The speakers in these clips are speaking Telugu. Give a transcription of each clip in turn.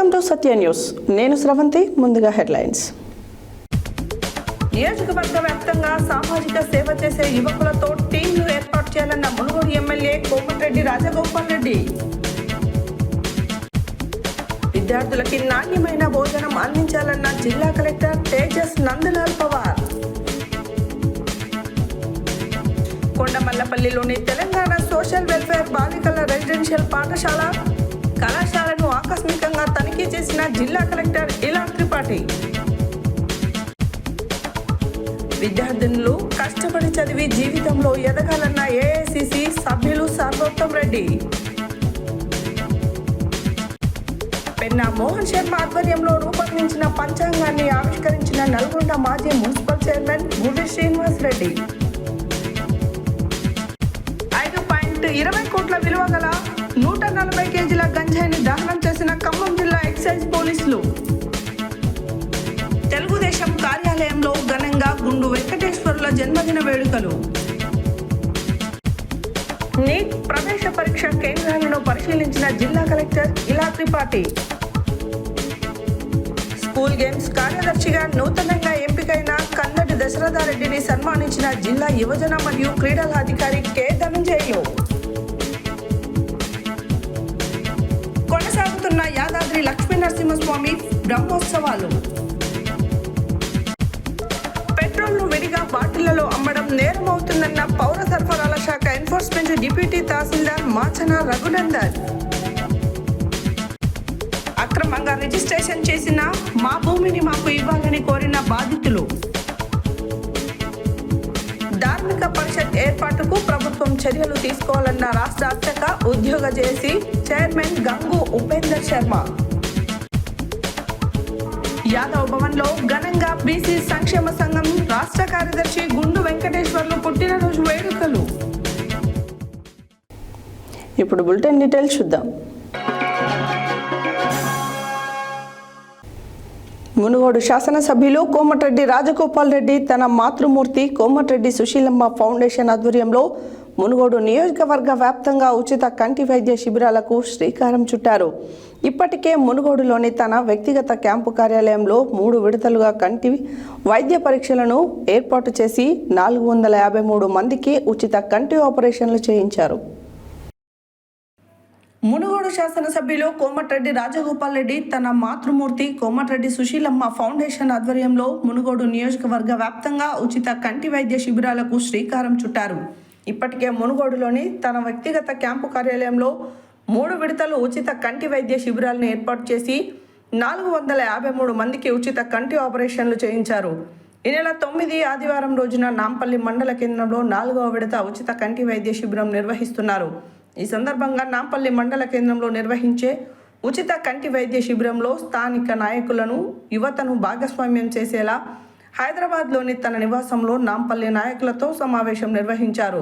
Welcome to Satya news. నేను శ్రవంతి. ముందుగా హెడ్లైన్స్. నియోజకవర్గ వ్యాప్తంగా సామాజిక సేవ చేసే యువకులతో టీంలు ఏర్పాటు చేయాలన్న మునుగోడు ఎమ్మెల్యే కోమటిరెడ్డి రాజగోపాల్ రెడ్డి. విద్యార్థులకి నాణ్యమైన భోజనం అందించాలన్న జిల్లా కలెక్టర్ తేజస్ నందలాల్ పవార్. కొండమల్లపల్లిలోని తెలంగాణ సోషల్ వెల్ఫేర్ బాలికల రెసిడెన్షియల్ పాఠశాల కళాశాలను ఆకస్మికంగా తనిఖీ చేసిన జిల్లా కలెక్టర్ ఇలా త్రిపాఠి. విద్యార్థినులు కష్టపడి చదివి జీవితంలో ఎదగాలన్న ఏఐసిసి సభ్యులు సర్వోత్తం రెడ్డి. పెన్నా మోహన్ శర్మ ఆధ్వర్యంలో రూపొందించిన పంచాంగాన్ని ఆవిష్కరించిన నల్గొండ మాజీ మున్సిపల్ చైర్మన్ ముడి శ్రీనివాస్ రెడ్డి. 5.20 కోట్ల విలువ గల 140 కేజీల గంజాయిని దహనం చేసిన ఖమ్మం జిల్లా ఎక్సైజ్ పోలీసులు. తెలుగుదేశం కార్యాలయంలో ఘనంగా గుండు వెంకటేశ్వర్ల జన్మదిన వేడుకలు. నీట్ ప్రవేశ పరీక్ష కేంద్రాలను పరిశీలించిన జిల్లా collector Ila Tripathi. School games కార్యదర్శిగా నూతనంగా ఎంపికైన కందటి దశరథారెడ్డిని సన్మానించిన జిల్లా యువజన మరియు క్రీడల అధికారి కె ధనంజయ్లు. కొనసాగుతున్న యాదాద్రి లక్ష్మీ నరసింహస్వామి బ్రహ్మోత్సవాలు. పెట్రోల్ను విడిగా బాటిళ్లలో అమ్మడం నేరమవుతుందన్న పౌర సరఫరాల శాఖ ఎన్ఫోర్స్మెంట్ డిప్యూటీ తహసీల్దార్ మాచన రఘునందన్. అక్రమంగా రిజిస్ట్రేషన్ చేసిన మా భూమిని మాకు ఇవ్వాలని కోరిన బాధితులు. ధార్మిక పరిషత్ ఏర్పాటుకు ప్రభుత్వం చర్యలు తీసుకోవాలన్న రాష్ట్ర అర్చక ఉద్యోగ జేఏసీ చైర్మన్ గంగు ఉపేందర్ శర్మ. యాదవ్ భవన్ లో ఘనంగా బీసీ సంక్షేమ సంఘం రాష్ట్ర కార్యదర్శి గుండు వెంకటేశ్వర్లు పుట్టినరోజు వేడుకలు. ఇప్పుడు బులెటిన్ డీటెయిల్స్ చూద్దాం. మునుగోడు శాసనసభ్యులు కోమటిరెడ్డి రాజగోపాల్ రెడ్డి తన మాతృమూర్తి కోమటిరెడ్డి సుశీలమ్మ ఫౌండేషన్ ఆధ్వర్యంలో మునుగోడు నియోజకవర్గ వ్యాప్తంగా ఉచిత కంటి వైద్య శిబిరాలకు శ్రీకారం చుట్టారు. ఇప్పటికే మునుగోడులోని తన వ్యక్తిగత క్యాంపు కార్యాలయంలో 3 విడతలుగా కంటి వైద్య పరీక్షలను ఏర్పాటు చేసి 453 మందికి ఉచిత కంటి ఆపరేషన్లు చేయించారు. మునుగోడు శాసనసభ్యులు కోమటిరెడ్డి రాజగోపాల్ రెడ్డి తన మాతృమూర్తి కోమటిరెడ్డి సుశీలమ్మ ఫౌండేషన్ ఆధ్వర్యంలో మునుగోడు నియోజకవర్గ వ్యాప్తంగా ఉచిత కంటి వైద్య శిబిరాలకు శ్రీకారం చుట్టారు. ఇప్పటికే మునుగోడులోని తన వ్యక్తిగత క్యాంపు కార్యాలయంలో 3 విడతలు ఉచిత కంటి వైద్య శిబిరాలను ఏర్పాటు చేసి 453 మందికి ఉచిత కంటి ఆపరేషన్లు చేయించారు. ఈ నెల 9 ఆదివారం రోజున నాంపల్లి మండల కేంద్రంలో 4వ విడత ఉచిత కంటి వైద్య శిబిరం నిర్వహిస్తున్నారు. ఈ సందర్భంగా నాంపల్లి మండల కేంద్రంలో నిర్వహించే ఉచిత కంటి వైద్య శిబిరంలో స్థానిక నాయకులను యువతను భాగస్వామ్యం చేసేలా హైదరాబాద్లోని తన నివాసంలో నాంపల్లి నాయకులతో సమావేశం నిర్వహించారు.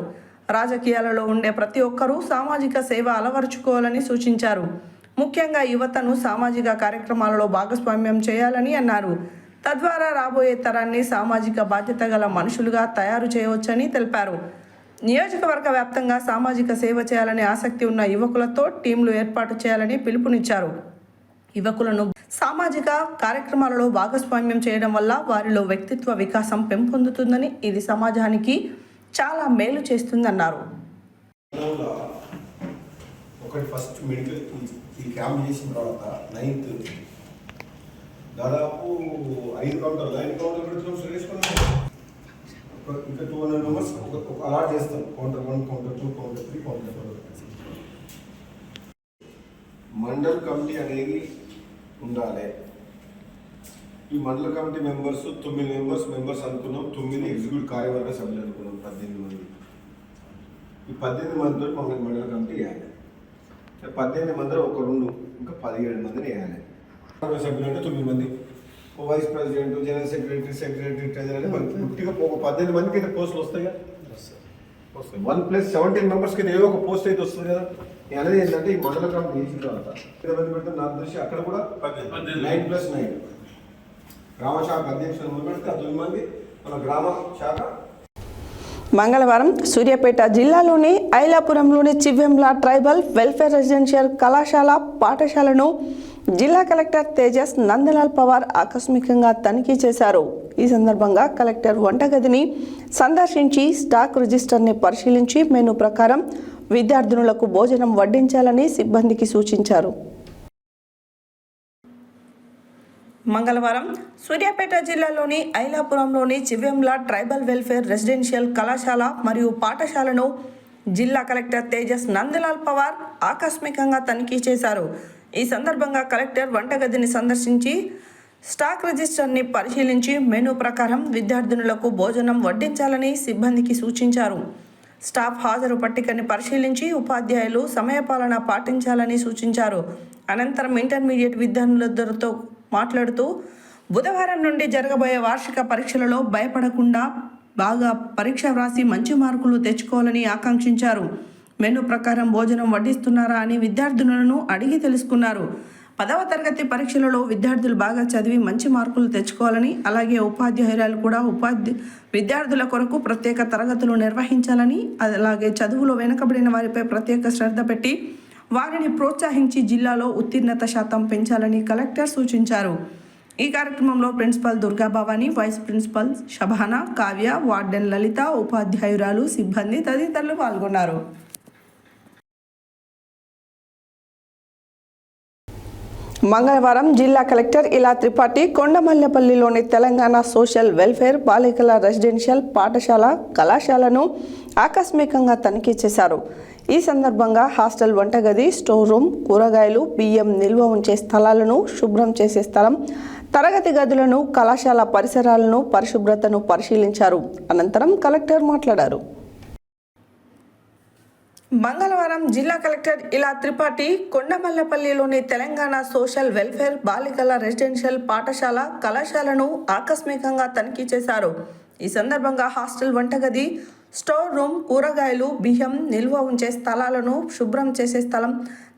రాజకీయాలలో ఉండే ప్రతి ఒక్కరూ సామాజిక సేవ అలవరుచుకోవాలని సూచించారు. ముఖ్యంగా యువతను సామాజిక కార్యక్రమాలలో భాగస్వామ్యం చేయాలని అన్నారు. తద్వారా రాబోయే తరాన్ని సామాజిక బాధ్యత గల మనుషులుగా తయారు చేయవచ్చని తెలిపారు. నియోజకవర్గ వ్యాప్తంగా సామాజిక సేవ చేయాలని ఆసక్తి ఉన్న యువకులతో టీంలు ఏర్పాటు చేయాలని పిలుపునిచ్చారు. యువకులను సామాజిక కార్యక్రమాలలో భాగస్వామ్యం చేయడం వల్ల వారిలో వ్యక్తిత్వ వికాసం పెంపొందుతుందని, ఇది సమాజానికి చాలా మేలు చేస్తుందన్నారు. ఇంకా 200 మెంబర్స్ అలాట్ చేస్తాం. Counter 1, counter 2, counter 3, counter 4. Mandal committee అనేది ఉండాలి. ఈ మండల కమిటీ మెంబర్స్ 9 మెంబర్స్ అనుకున్నాం. 9 ఎగ్జిక్యూటివ్ కార్యవర్గ సభ్యులు అనుకున్నాం. 18 మంది. ఈ 18 మందితో మనకి మండల కమిటీ వేయాలి. 18 మందిలో ఒక 2 ఇంకా 17 మందిని వేయాలి. సభ్యులు అంటే 9 మంది. Vice president, general secretary treasurer అని మనకి పూర్తిగా ఒక 18 మందికి అయితే పోస్టులు వస్తాయి కదా. 1+17 మెంబర్స్కి ఏదో ఒక పోస్ట్ అయితే వస్తుంది కదా. అనేది ఏంటంటే ఈ మండల కమిటీ వేసిన తర్వాత 20 పెడితే నాకు దృష్టి అక్కడ కూడా 9+9 గ్రామ శాఖ అధ్యక్షులు పెడితే 9 మంది మన గ్రామ శాఖ. మంగళవారం సూర్యాపేట జిల్లాలోని ఐలాపురంలోని చివ్వెంల ట్రైబల్ వెల్ఫేర్ రెసిడెన్షియల్ కళాశాల పాఠశాలను జిల్లా కలెక్టర్ తేజస్ నందలాల్ పవార్ ఆకస్మికంగా తనిఖీ చేశారు. ఈ సందర్భంగా కలెక్టర్ వంటగదిని సందర్శించి స్టాక్ రిజిస్టర్ని పరిశీలించి మెనూ ప్రకారం విద్యార్థినులకు భోజనం వడ్డించాలని సిబ్బందికి సూచించారు. మంగళవారం సూర్యాపేట జిల్లాలోని ఐలాపురంలోని చివ్యంల ట్రైబల్ వెల్ఫేర్ రెసిడెన్షియల్ కళాశాల మరియు పాఠశాలను జిల్లా కలెక్టర్ తేజస్ నందలాల్ పవార్ ఆకస్మికంగా తనిఖీ చేశారు. ఈ సందర్భంగా కలెక్టర్ వంటగదిని సందర్శించి స్టాక్ రిజిస్టర్ని పరిశీలించి మెనూ ప్రకారం విద్యార్థినులకు భోజనం వడ్డించాలని సిబ్బందికి సూచించారు. స్టాఫ్ హాజరు పట్టికని పరిశీలించి ఉపాధ్యాయులు సమయపాలన పాటించాలని సూచించారు. అనంతరం ఇంటర్మీడియట్ విద్యార్థులతో మాట్లాడుతూ బుధవారం నుండి జరగబోయే వార్షిక పరీక్షలలో భయపడకుండా బాగా పరీక్ష వ్రాసి మంచి మార్కులు తెచ్చుకోవాలని ఆకాంక్షించారు. మెనూ ప్రకారం భోజనం వడ్డిస్తున్నారా అని విద్యార్థులను అడిగి తెలుసుకున్నారు. 10వ తరగతి పరీక్షలలో విద్యార్థులు బాగా చదివి మంచి మార్కులు తెచ్చుకోవాలని, అలాగే ఉపాధ్యాయురాలు కూడా విద్యార్థుల కొరకు ప్రత్యేక తరగతులు నిర్వహించాలని, అలాగే చదువులో వెనుకబడిన వారిపై ప్రత్యేక శ్రద్ధ పెట్టి వారిని ప్రోత్సహించి జిల్లాలో ఉత్తీర్ణత శాతం పెంచాలని కలెక్టర్ సూచించారు. ఈ కార్యక్రమంలో principal Durga Bhavani, vice principal Shabana, Kavya, warden Lalitha, ఉపాధ్యాయురాలు, సిబ్బంది తదితరులు పాల్గొన్నారు. మంగళవారం జిల్లా కలెక్టర్ ఇలా త్రిపాఠి కొండమల్లెపల్లిలోని తెలంగాణ సోషల్ వెల్ఫేర్ బాలికల రెసిడెన్షియల్ పాఠశాల కళాశాలను ఆకస్మికంగా తనిఖీ చేశారు. ఈ సందర్భంగా హాస్టల్ వంటగది, స్టోర్ రూమ్, కూరగాయలు, బియ్యం నిల్వ ఉంచే స్థలాలను శుభ్రం చేసే స్థలం, తరగతి గదులను, కళాశాల పరిసరాలను పరిశుభ్రతను పరిశీలించారు. అనంతరం కలెక్టర్ మాట్లాడారు. మంగళవారం జిల్లా కలెక్టర్ ఇలా త్రిపాఠి కొండమల్లెపల్లిలోని తెలంగాణ సోషల్ వెల్ఫేర్ బాలికల రెసిడెన్షియల్ పాఠశాల కళాశాలను ఆకస్మికంగా తనిఖీ చేశారు. ఈ సందర్భంగా హాస్టల్ వంటగది, స్టోర్ రూమ్, కూరగాయలు, బియ్యం నిల్వ ఉంచే స్థలాలను శుభ్రం చేసే స్థలం,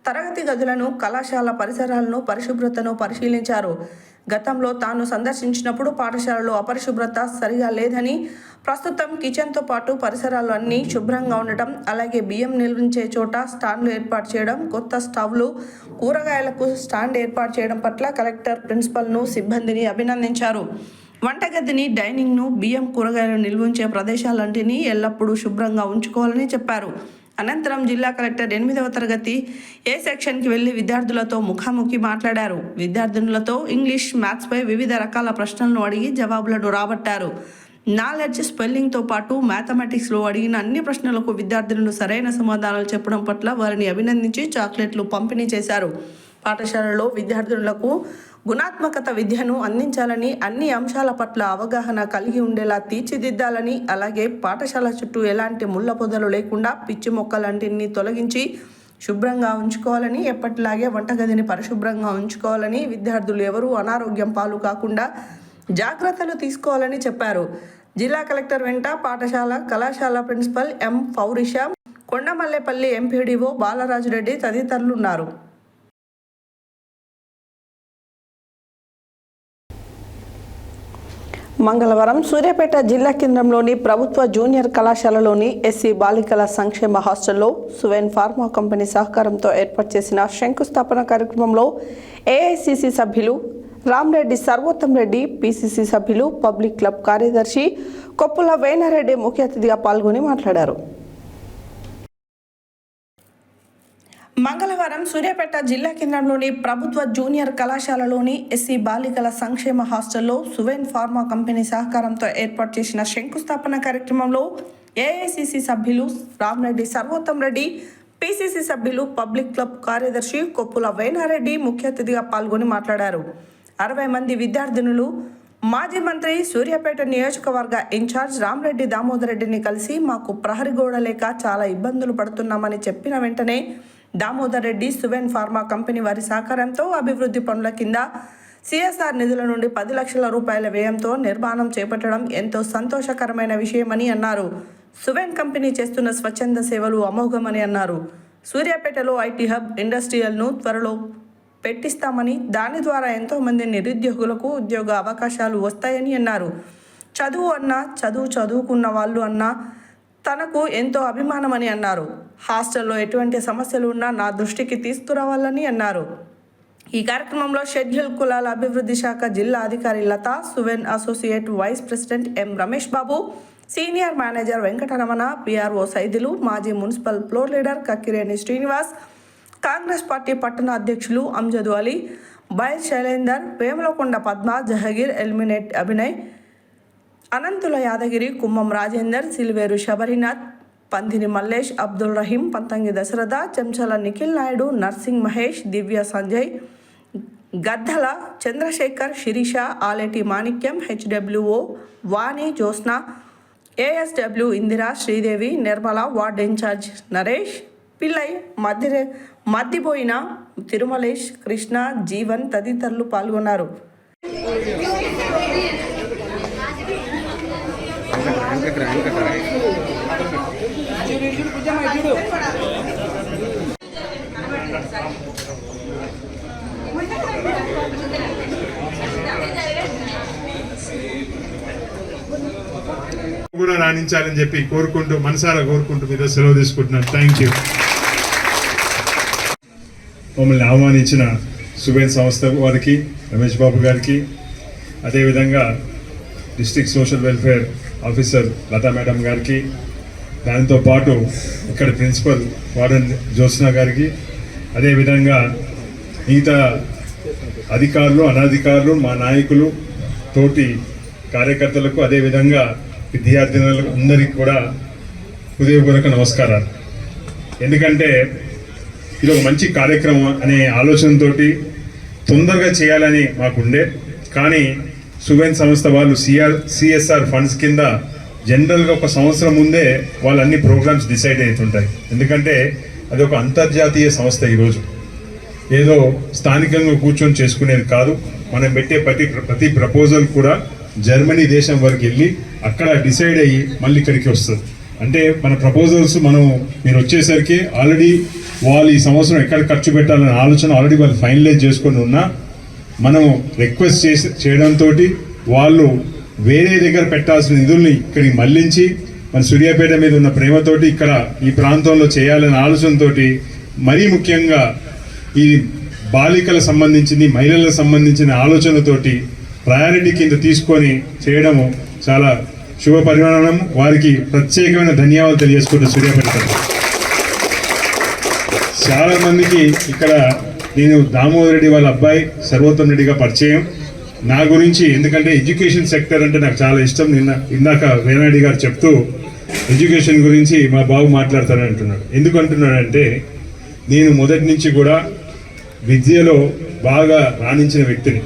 తరగతి గదులను, కళాశాల పరిసరాలను పరిశుభ్రతను పరిశీలించారు. గతంలో తాను సందర్శించినప్పుడు పాఠశాలలో అపరిశుభ్రత సరిగా లేదని, ప్రస్తుతం కిచెన్తో పాటు పరిసరాలు అన్నీ శుభ్రంగా ఉండటం, అలాగే బియ్యం నిల్వించే చోట స్టాండ్లు ఏర్పాటు చేయడం, కొత్త స్టవ్లు, కూరగాయలకు స్టాండ్ ఏర్పాటు చేయడం పట్ల కలెక్టర్ ప్రిన్సిపల్ను, సిబ్బందిని అభినందించారు. వంటగదిని, డైనింగ్ను, బియ్యం, కూరగాయలు నిల్వించే ప్రదేశాలన్నింటినీ ఎల్లప్పుడూ శుభ్రంగా ఉంచుకోవాలని చెప్పారు. అనంతరం జిల్లా కలెక్టర్ 8వ తరగతి ఏ సెక్షన్కి వెళ్లి విద్యార్థులతో ముఖాముఖి మాట్లాడారు. విద్యార్థినులతో ఇంగ్లీష్, మ్యాథ్స్పై వివిధ రకాల ప్రశ్నలను అడిగి జవాబులను రాబట్టారు. నాలెడ్జ్, స్పెల్లింగ్తో పాటు మ్యాథమెటిక్స్లో అడిగిన అన్ని ప్రశ్నలకు విద్యార్థినులు సరైన సమాధానాలు చెప్పడం పట్ల వారిని అభినందించి చాక్లెట్లు పంపిణీ చేశారు. పాఠశాలలో విద్యార్థినులకు గుణాత్మకత విద్యను అందించాలని, అన్ని అంశాల పట్ల అవగాహన కలిగి ఉండేలా తీర్చిదిద్దాలని, అలాగే పాఠశాల చుట్టూ ఎలాంటి ముళ్ళ పొదలు లేకుండా పిచ్చి మొక్కలన్నింటినీ తొలగించి శుభ్రంగా ఉంచుకోవాలని, ఎప్పటిలాగే వంటగదిని పరిశుభ్రంగా ఉంచుకోవాలని, విద్యార్థులు ఎవరూ అనారోగ్యం పాలు కాకుండా జాగ్రత్తలు తీసుకోవాలని చెప్పారు. జిల్లా కలెక్టర్ వెంట పాఠశాల కళాశాల principal M Faurisha, Kondamallepalli MPDO Balaraju Reddy తదితరులు ఉన్నారు. మంగళవారం సూర్యాపేట జిల్లా కేంద్రంలోని ప్రభుత్వ జూనియర్ కళాశాలలోని ఎస్సీ బాలికల సంక్షేమ హాస్టల్లో సువెన్ ఫార్మా కంపెనీ సహకారంతో ఏర్పాటు చేసిన శంకుస్థాపన కార్యక్రమంలో ఏఐసిసి సభ్యులు రామరెడ్డి సర్వోత్తం రెడ్డి, పిసిసి సభ్యులు, పబ్లిక్ క్లబ్ కార్యదర్శి కొప్పుల వేనారెడ్డి ముఖ్య అతిథిగా పాల్గొని మాట్లాడారు. మంగళవారం సూర్యాపేట జిల్లా కేంద్రంలోని ప్రభుత్వ జూనియర్ కళాశాలలోని ఎస్సీ బాలికల సంక్షేమ హాస్టల్లో సువెన్ ఫార్మా కంపెనీ సహకారంతో ఏర్పాటు చేసిన శంకుస్థాపన కార్యక్రమంలో ఏఐసిసి సభ్యులు రామరెడ్డి సర్వోత్తం రెడ్డి, పిసిసి సభ్యులు, పబ్లిక్ క్లబ్ కార్యదర్శి కొప్పుల వేనారెడ్డి ముఖ్య అతిథిగా పాల్గొని మాట్లాడారు. 60 మంది విద్యార్థినులు మాజీ మంత్రి, సూర్యాపేట నియోజకవర్గ ఇన్ఛార్జ్ రామరెడ్డి దామోదర్ రెడ్డిని కలిసి మాకు ప్రహరీ గోడ లేక చాలా ఇబ్బందులు పడుతున్నామని చెప్పిన వెంటనే దామోదర్ రెడ్డి సువెన్ ఫార్మా కంపెనీ వారి సహకారంతో అభివృద్ధి పనుల కింద సిఎస్ఆర్ నిధుల నుండి 10 లక్షల రూపాయల వ్యయంతో నిర్మాణం చేపట్టడం ఎంతో సంతోషకరమైన విషయమని అన్నారు. సువెన్ కంపెనీ చేస్తున్న స్వచ్ఛంద సేవలు అమోఘమని అన్నారు. సూర్యాపేటలో ఐటీ హబ్, ఇండస్ట్రియల్ను త్వరలో పెట్టిస్తామని, దాని ద్వారా ఎంతోమంది నిరుద్యోగులకు ఉద్యోగ అవకాశాలు వస్తాయని అన్నారు. చదువుకున్న వాళ్ళు అన్నా తనకు ఎంతో అభిమానమని అన్నారు. హాస్టల్లో ఎటువంటి సమస్యలు ఉన్నా నా దృష్టికి తీసుకురావాలని అన్నారు. ఈ కార్యక్రమంలో షెడ్యూల్ కులాల అభివృద్ధి శాఖ జిల్లా అధికారి Latha Suven, associate vice president M Ramesh Babu, senior manager Venkataramana, PRO Saidulu, మాజీ municipal floor leader Kakkireni Srinivas, Congress party పట్టణ అధ్యక్షులు Amjad Ali, Bair Shailender, Vemulakonda Padma, Jahagir, Elimineti Abhinay, Ananthula Yadagiri, Kummam Rajender, Silveru Sabarinath, Pandini Mallesh, Abdul Rahim, Panthangi Dasharatha, Chenchala Nikhil Naidu, Narsing Mahesh, Divya Sanjay, Gaddala Chandrashekar, Sirisha, Aleti Manikyam, HWO Vani, Jyotsna, ASW Indira, Sridevi, Nirmala, ward in charge Naresh, Pillai, మద్దిపోయిన Tirumalesh, Krishna, Jeevan తదితరులు పాల్గొన్నారు. కూడా రాణించాలని చెప్పి కోరుకుంటూ మనసారా కోరుకుంటూ మీద సెలవు తీసుకుంటున్నాను. Thank you. మమ్మల్ని ఆహ్వానించిన సుబేన్ సంస్థ వారికి, రమేష్ బాబు గారికి, అదేవిధంగా district social welfare officer Latha madam గారికి, దానితో పాటు ఇక్కడ ప్రిన్సిపల్ వార్డెన్ జ్యోత్స్న గారికి, అదేవిధంగా మిగతా అధికారులు, అనధికారులు, మా నాయకులు, తోటి కార్యకర్తలకు, అదేవిధంగా విద్యార్థినులకు అందరికీ కూడా హృదయపూర్వక నమస్కారాలు. ఎందుకంటే ఇది ఒక మంచి కార్యక్రమం అనే ఆలోచనతోటి తొందరగా చేయాలని మాకుండే, కానీ సువెన్ సంస్థ వాళ్ళు సిఎస్ఆర్ ఫండ్స్ కింద జనరల్గా ఒక సంవత్సరం ముందే వాళ్ళు అన్ని ప్రోగ్రామ్స్ డిసైడ్ అవుతుంటాయి. ఎందుకంటే అది ఒక అంతర్జాతీయ సంస్థ. ఈరోజు ఏదో స్థానికంగా కూర్చొని చేసుకునేది కాదు. మనం పెట్టే ప్రతి ప్రపోజల్ కూడా జర్మనీ దేశం వరకు వెళ్ళి అక్కడ డిసైడ్ అయ్యి మళ్ళీ ఇక్కడికి వస్తుంది. అంటే మన ప్రపోజల్స్ మీరు వచ్చేసరికి ఆల్రెడీ వాళ్ళు ఈ సంవత్సరం ఎక్కడ ఖర్చు పెట్టాలనే ఆలోచన ఆల్రెడీ వాళ్ళు ఫైనలైజ్ చేసుకొని ఉన్నా, మనం రిక్వెస్ట్ చేయడంతో వాళ్ళు వేరే దగ్గర పెట్టాల్సిన నిధుల్ని ఇక్కడికి మళ్లించి మన సూర్యాపేట మీద ఉన్న ప్రేమతోటి ఇక్కడ ఈ ప్రాంతంలో చేయాలనే ఆలోచనతోటి, మరీ ముఖ్యంగా ఈ బాలికలకు సంబంధించింది, మహిళలకు సంబంధించిన ఆలోచనతోటి ప్రయారిటీ కింద తీసుకొని చేయడము చాలా శుభ పరిమాణం. వారికి ప్రత్యేకమైన ధన్యవాదాలు తెలియజేసుకుంటూ సూర్యాపేట చాలా మందికి ఇక్కడ నేను దామోదర్ రెడ్డి వాళ్ళ అబ్బాయి సర్వోత్తమ్ రెడ్డిగా పరిచయం నా గురించి. ఎందుకంటే ఎడ్యుకేషన్ సెక్టర్ అంటే నాకు చాలా ఇష్టం. ఇందాక వేనారెడ్డి గారు చెప్తూ ఎడ్యుకేషన్ గురించి మా బాబు మాట్లాడతారని అంటున్నాడు. ఎందుకు అంటున్నాడంటే, నేను మొదటి నుంచి కూడా విద్యలో బాగా రాణించిన వ్యక్తిని.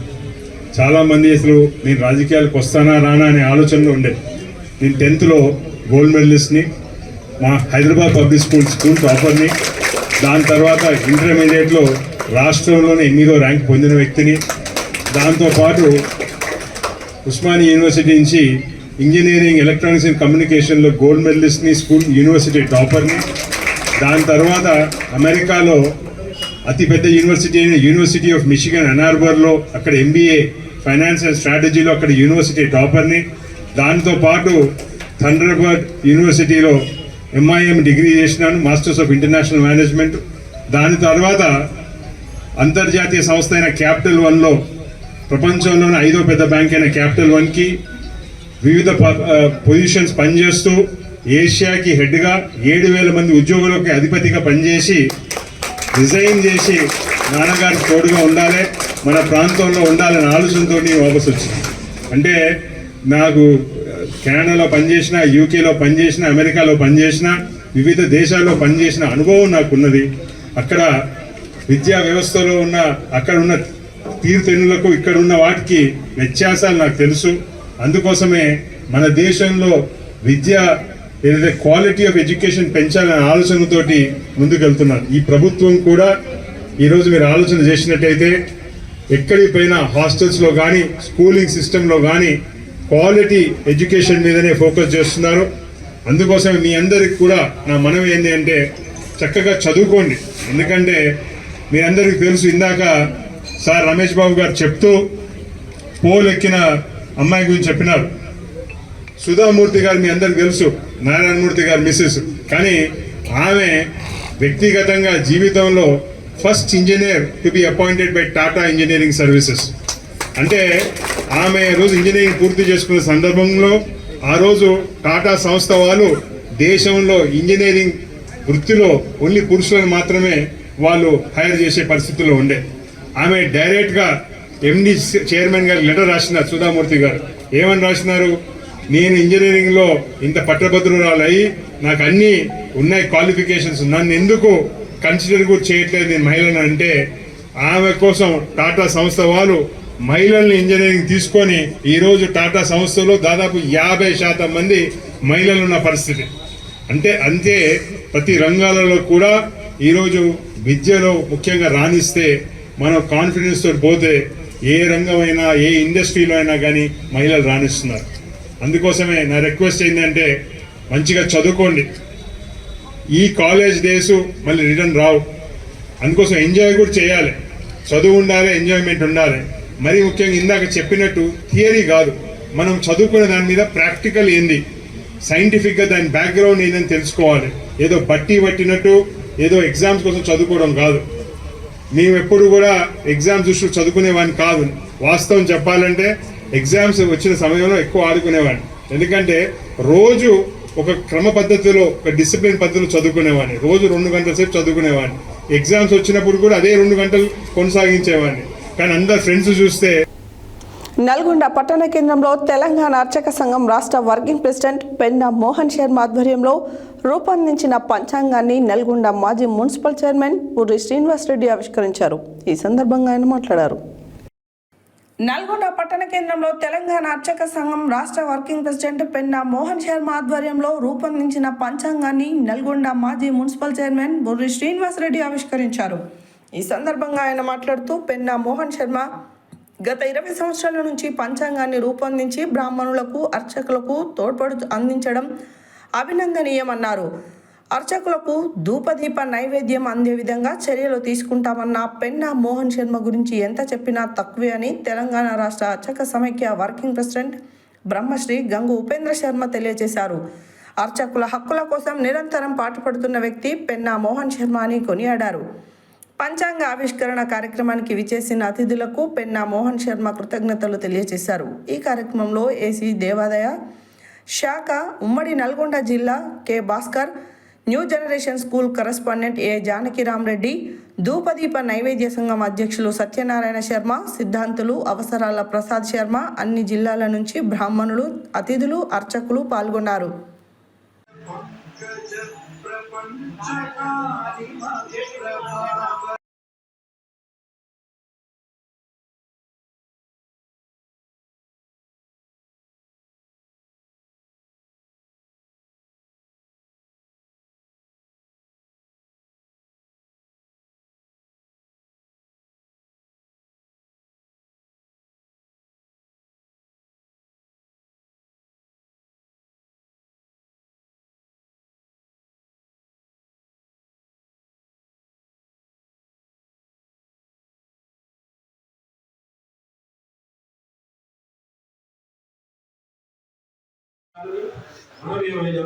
చాలామంది అసలు నేను రాజకీయాలకు వస్తానా రానా అనే ఆలోచనలో ఉండే. నేను 10th గోల్డ్ మెడలిస్ట్ని, మా హైదరాబాద్ పబ్లిక్ స్కూల్ టాపర్ని, దాని తర్వాత ఇంటర్మీడియట్లో రాష్ట్రంలోనే 8వ ర్యాంక్ పొందిన వ్యక్తిని, దాంతోపాటు ఉస్మానియా యూనివర్సిటీ నుంచి ఇంజనీరింగ్ ఎలక్ట్రానిక్స్ అండ్ కమ్యూనికేషన్లో గోల్డ్ మెడలిస్ట్ని, యూనివర్సిటీ టాపర్ని, దాని తర్వాత అమెరికాలో అతిపెద్ద యూనివర్సిటీ ఆఫ్ మిషిగన్ అనార్బర్లో అక్కడ MBA ఫైనాన్స్ అండ్ స్ట్రాటజీలో అక్కడ యూనివర్సిటీ టాపర్ని, దాంతోపాటు థండర్బర్డ్ యూనివర్సిటీలో MIM డిగ్రీ చేసినాను, మాస్టర్స్ ఆఫ్ ఇంటర్నేషనల్ మేనేజ్మెంట్. దాని తర్వాత అంతర్జాతీయ సంస్థ అయిన క్యాపిటల్ వన్లో, ప్రపంచంలోని 5వ పెద్ద బ్యాంక్ అయిన క్యాపిటల్ వన్కి వివిధ పొజిషన్స్ పనిచేస్తూ ఏషియాకి హెడ్గా 7,000 మంది ఉద్యోగులకు అధిపతిగా పనిచేసి రిజైన్ చేసి నాన్నగారికి తోడుగా ఉండాలి, మన ప్రాంతంలో ఉండాలనే ఆలోచనతో వాపసు వచ్చింది. అంటే నాకు కెనడాలో పనిచేసిన, యూకేలో పనిచేసిన, అమెరికాలో పనిచేసిన, వివిధ దేశాల్లో పనిచేసిన అనుభవం నాకున్నది. అక్కడ విద్యా వ్యవస్థలో ఉన్న అక్కడ ఉన్న తీరుతెన్నులకు ఇక్కడ ఉన్న వాటికి వ్యత్యాసాలు నాకు తెలుసు. అందుకోసమే మన దేశంలో విద్య ఏదైతే క్వాలిటీ ఆఫ్ ఎడ్యుకేషన్ పెంచాలనే ఆలోచనతోటి ముందుకెళ్తున్నాను. ఈ ప్రభుత్వం కూడా ఈరోజు మీరు ఆలోచన చేసినట్టయితే ఎక్కడికి పోయినా హాస్టల్స్లో కానీ, స్కూలింగ్ సిస్టంలో కానీ క్వాలిటీ ఎడ్యుకేషన్ మీదనే ఫోకస్ చేస్తున్నారు. అందుకోసం మీ అందరికి కూడా నా మనవి ఏంటి అంటే, చక్కగా చదువుకోండి. ఎందుకంటే మీ అందరికీ తెలుసు, ఇందాక సార్ రమేష్ బాబు గారు చెప్తూ పోల్ ఎక్కిన అమ్మాయి గురించి చెప్పినారు. సుధామూర్తి గారు మీ అందరికి తెలుసు, నారాయణమూర్తి గారు మిస్సెస్. కానీ ఆమె వ్యక్తిగతంగా జీవితంలో first engineer to be appointed by Tata engineering services. అంటే ఆమె రోజు ఇంజనీరింగ్ పూర్తి చేసుకున్న సందర్భంలో ఆ రోజు టాటా సంస్థ వాళ్ళు దేశంలో ఇంజనీరింగ్ వృత్తిలో ఓన్లీ పురుషులను మాత్రమే వాళ్ళు హైర్ చేసే పరిస్థితుల్లో ఉండే. ఆమె డైరెక్ట్గా ఎండి చైర్మన్ గారు లెటర్ రాసినారు, సుధామూర్తి గారు. ఏమని రాసినారు? నేను ఇంజనీరింగ్లో ఇంత పట్టభద్రురాలు అయ్యి నాకు అన్ని ఉన్నాయి క్వాలిఫికేషన్స్, నన్ను ఎందుకు కన్సిడర్ కూడా చేయట్లేదు నేను మహిళను అంటే, ఆమె కోసం టాటా సంస్థ వాళ్ళు మహిళల్ని ఇంజనీరింగ్ తీసుకొని ఈరోజు టాటా సంస్థలో దాదాపు 50% మంది మహిళలు ఉన్న పరిస్థితి. అంతే ప్రతి రంగాలలో కూడా ఈరోజు విద్యలో ముఖ్యంగా రాణిస్తే మనం కాన్ఫిడెన్స్ తోటి పోతే ఏ రంగమైనా ఏ ఇండస్ట్రీలో అయినా కానీ మహిళలు రాణిస్తున్నారు. అందుకోసమే నా రిక్వెస్ట్ ఏంటంటే మంచిగా చదువుకోండి. ఈ కాలేజ్ డేస్ మళ్ళీ రిటర్న్ రావు, అందుకోసం ఎంజాయ్ కూడా చేయాలి. చదువు ఉండాలి, ఎంజాయ్మెంట్ ఉండాలి. మరి ముఖ్యంగా ఇందాక చెప్పినట్టు థియరీ కాదు, మనం చదువుకునే దాని మీద ప్రాక్టికల్ ఏంది, సైంటిఫిక్గా దాని బ్యాక్గ్రౌండ్ ఏందని తెలుసుకోవాలి. ఏదో బట్టి పట్టినట్టు ఏదో ఎగ్జామ్స్ కోసం చదువుకోవడం కాదు. మేము ఎప్పుడు కూడా ఎగ్జామ్స్ చూస్తూ చదువుకునేవాడిని కాదు. వాస్తవం చెప్పాలంటే ఎగ్జామ్స్ వచ్చిన సమయంలో ఎక్కువ ఆడుకునేవాడిని. ఎందుకంటే రోజు ఒక క్రమ పద్ధతిలో, ఒక డిసిప్లిన్ పద్ధతిలో చదువుకునేవాడిని. రోజు 2 గంటల సేపు చదువుకునేవాడిని. ఎగ్జామ్స్ వచ్చినప్పుడు కూడా అదే 2 గంటలు కొనసాగించేవాడిని. కానీ అందరు ఫ్రెండ్స్ చూస్తే. నల్గొండ పట్టణ కేంద్రంలో తెలంగాణ అర్చక సంఘం రాష్ట్ర వర్కింగ్ ప్రెసిడెంట్ పెన్నా మోహన్ శర్మ ఆధ్వర్యంలో రూపొందించిన పంచాంగాన్ని నల్గొండ మాజీ మున్సిపల్ చైర్మన్ పూరి శ్రీనివాస్ రెడ్డి ఆవిష్కరించారు. ఈ సందర్భంగా ఆయన మాట్లాడారు. నల్గొండ పట్టణ కేంద్రంలో తెలంగాణ అర్చక సంఘం రాష్ట్ర వర్కింగ్ ప్రెసిడెంట్ పెన్నా మోహన్ శర్మ ఆధ్వర్యంలో రూపొందించిన పంచాంగాన్ని నల్గొండ మాజీ మున్సిపల్ చైర్మన్ పూరి శ్రీనివాస్ రెడ్డి ఆవిష్కరించారు. ఈ సందర్భంగా ఆయన మాట్లాడుతూ పెన్నా మోహన్ శర్మ గత 20 సంవత్సరాల నుంచి పంచాంగాన్ని రూపొందించి బ్రాహ్మణులకు అర్చకులకు తోడ్పాటు అందించడం అభినందనీయమన్నారు. అర్చకులకు ధూపదీప నైవేద్యం అందే విధంగా చర్యలు తీసుకుంటామన్న పెన్నా మోహన్ శర్మ గురించి ఎంత చెప్పినా తక్కువే అని తెలంగాణ రాష్ట్ర అర్చక సమైక్య వర్కింగ్ ప్రెసిడెంట్ బ్రహ్మశ్రీ గంగు ఉపేంద్ర శర్మ తెలియజేశారు. అర్చకుల హక్కుల కోసం నిరంతరం పాటుపడుతున్న వ్యక్తి పెన్నా మోహన్ శర్మ అని కొనియాడారు. పంచాంగ ఆవిష్కరణ కార్యక్రమానికి విచేసిన అతిథులకు పెన్నా మోహన్ శర్మ కృతజ్ఞతలు తెలియజేశారు. ఈ కార్యక్రమంలో ఏసీ దేవాదాయ శాఖ ఉమ్మడి నల్గొండ జిల్లా K Bhaskar, new generation school correspondent A Janakiramareddy, ధూపదీప నైవేద్య సంఘం అధ్యక్షులు సత్యనారాయణ శర్మ, సిద్ధాంతులు అవసరాల ప్రసాద్ శర్మ, అన్ని జిల్లాల నుంచి బ్రాహ్మణులు, అతిథులు, అర్చకులు పాల్గొన్నారు.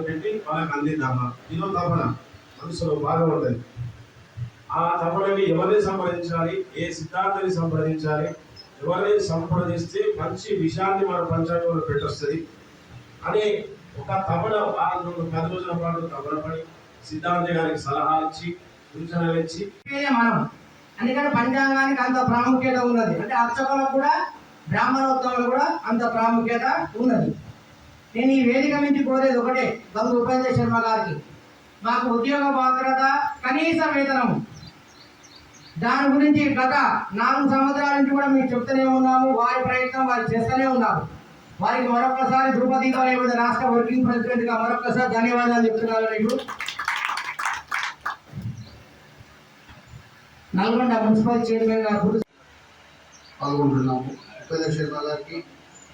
పెట్టి వాళ్ళకి అందిద్దామా, ఇదో తపన మనసులో బాగా ఉంటుంది. ఆ తపనని ఎవరిని సంప్రదించాలి, ఏ సిద్ధాంతాన్ని సంప్రదించాలి, ఎవరిని సంప్రదిస్తే మంచి విషయాన్ని మన పంచాంగంలో పెట్టొస్తుంది అనే ఒక తపన 10 రోజుల పాటు తపనపడి సిద్ధాంత గారికి సలహాలు ఇచ్చి సూచనలు ఇచ్చి మనం అందుకని పంచాంగానికి అంత ప్రాముఖ్యత ఉన్నది. అంటే అర్చకులకు కూడా బ్రాహ్మణోత్సవంలో కూడా అంత ప్రాముఖ్యత ఉన్నది. నేను ఈ వేదిక నుంచి కోరేది ఒకటే, గంగు ఉపేంద్ర శర్మ గారికి, మాకు ఉద్యోగ భద్రత, కనీస వేతనం, దాని గురించి గత 4 సంవత్సరాల నుంచి కూడా మేము చెప్తూనే ఉన్నాము. వారి ప్రయత్నం వారు చేస్తూనే ఉన్నారు. వారికి మరొకసారి ద్రౌపది రాష్ట్ర వర్కింగ్ ప్రెసిడెంట్ గా మరొకసారి ధన్యవాదాలు చెప్తున్నాను. మీకు నల్గొండ మున్సిపల్ చైర్మన్ గారు పాల్గొంటున్నాము. ఉపేంద్ర శర్మ గారికి,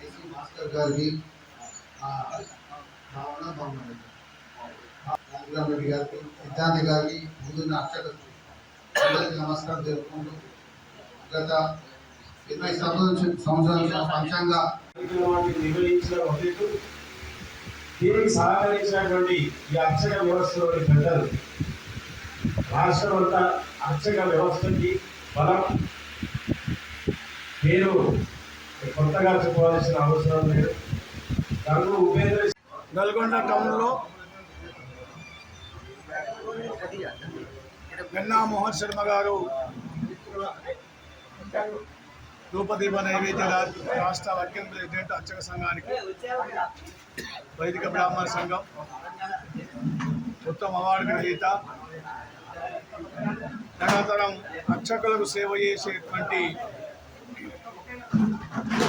ఎస్సీ భాస్కర్ గారికి, రెడ్డి గారికి, సిద్ధాంతి గారికి, ముందున్న అర్చకులకు అందరికీ నమస్కారం తెలుపుకుంటూ గత 20 సంవత్సరాల నుంచి పంచాంగ నిర్వహించిన దీనికి సహకరించినటువంటి ఈ అర్చక వ్యవస్థలోని పెద్దలు, రాష్ట్రం అంతా అర్చక వ్యవస్థకి బలం పేరు కొత్తగా చెప్పవలసిన అవసరం లేదు. గంగు ఉపేంద్ర నల్గొండ టౌన్లో గన్నా మోహన్ శర్మ గారు ధూపదీప నైవేద్య రాష్ట్ర వర్కింగ్ ప్రెసిడెంట్ అర్చక సంఘానికి వైదిక బ్రాహ్మణ సంఘం ఉత్తమ అవార్డు గ్రహీత, తదనంతరం అర్చకులకు సేవ చేసేటువంటి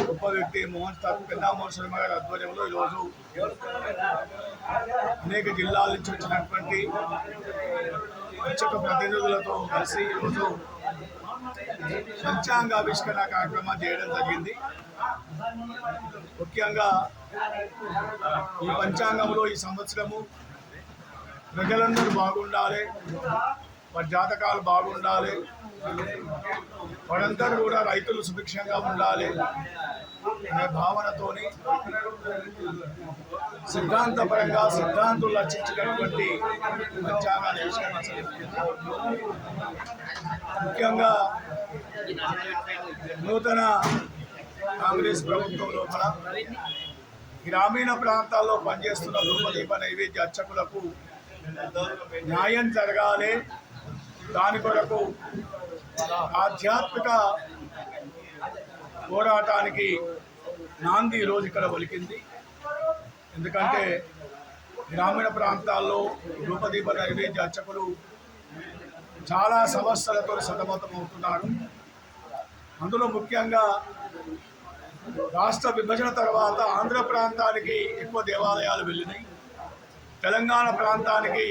గొప్ప వ్యక్తి గన్నా మోహన్ శర్మ గారి ఆధ్వర్యంలో ఈరోజు అనేక జిల్లాల నుంచి వచ్చినటువంటి అర్చక ప్రతినిధులతో కలిసి ఈరోజు పంచాంగావిష్కరణ కార్యక్రమం చేయడం జరిగింది. ముఖ్యంగా ఈ పంచాంగంలో ఈ సంవత్సరము ప్రజలందరూ బాగుండాలి, వారి జాతకాలు బాగుండాలి, వారందరూ కూడా రైతులు సుభిక్షంగా ఉండాలి అనే భావనతోని సిద్ధాంతపరంగా సిద్ధాంతులు రచించినటువంటి పంచాంగాన్ని ఆవిష్కరణ ముఖ్యంగా నూతన కాంగ్రెస్ ప్రభుత్వం లోపల గ్రామీణ ప్రాంతాల్లో పనిచేస్తున్న ధూపదీప నైవేద్య అర్చకులకు న్యాయం జరగాలి, దాని కొరకు ఆధ్యాత్మిక పోరాటానికి నాంది ఈరోజు ఇక్కడ ఒలికింది. ఎందుకంటే గ్రామీణ ప్రాంతాల్లో ధూపదీప నైవేద్య అర్చకులు చాలా సమస్యలతో సతమతమవుతున్నారు. అందులో ముఖ్యంగా రాష్ట్ర విభజన తర్వాత ఆంధ్ర ప్రాంతానికి ఎక్కువ దేవాలయాలు వెళ్ళినాయి, తెలంగాణ ప్రాంతానికి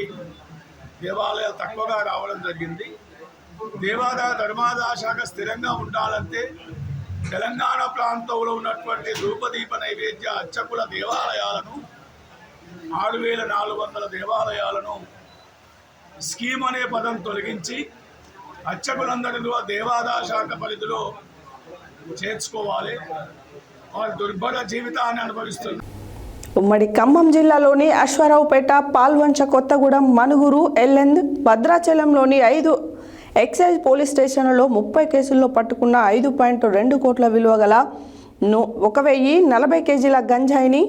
దేవాలయాలు తక్కువగా రావడం జరిగింది. దేవాదాయ ధర్మాదాయ శాఖ స్థిరంగా ఉండాలంటే తెలంగాణ ప్రాంతంలో ఉన్నటువంటి ధూపదీప నైవేద్య అర్చకుల దేవాలయాలను 6400 దేవాలయాలను స్కీమ్ అనే పదం తొలగించి అర్చకులందరిలో దేవాదాయ శాఖ పరిధిలో చేర్చుకోవాలి. వారు దుర్భర జీవితాన్ని అనుభవిస్తున్నారు. ఉమ్మడి ఖమ్మం జిల్లాలోని అశ్వారావుపేట, పాల్వంచ, కొత్తగూడెం, మనుగురు, ఎల్లెంద్, భద్రాచలంలోని 5 ఎక్సైజ్ పోలీస్ స్టేషన్లలో 30 కేసుల్లో పట్టుకున్న 5.2 కోట్ల విలువ గల 1040 కేజీల గంజాయిని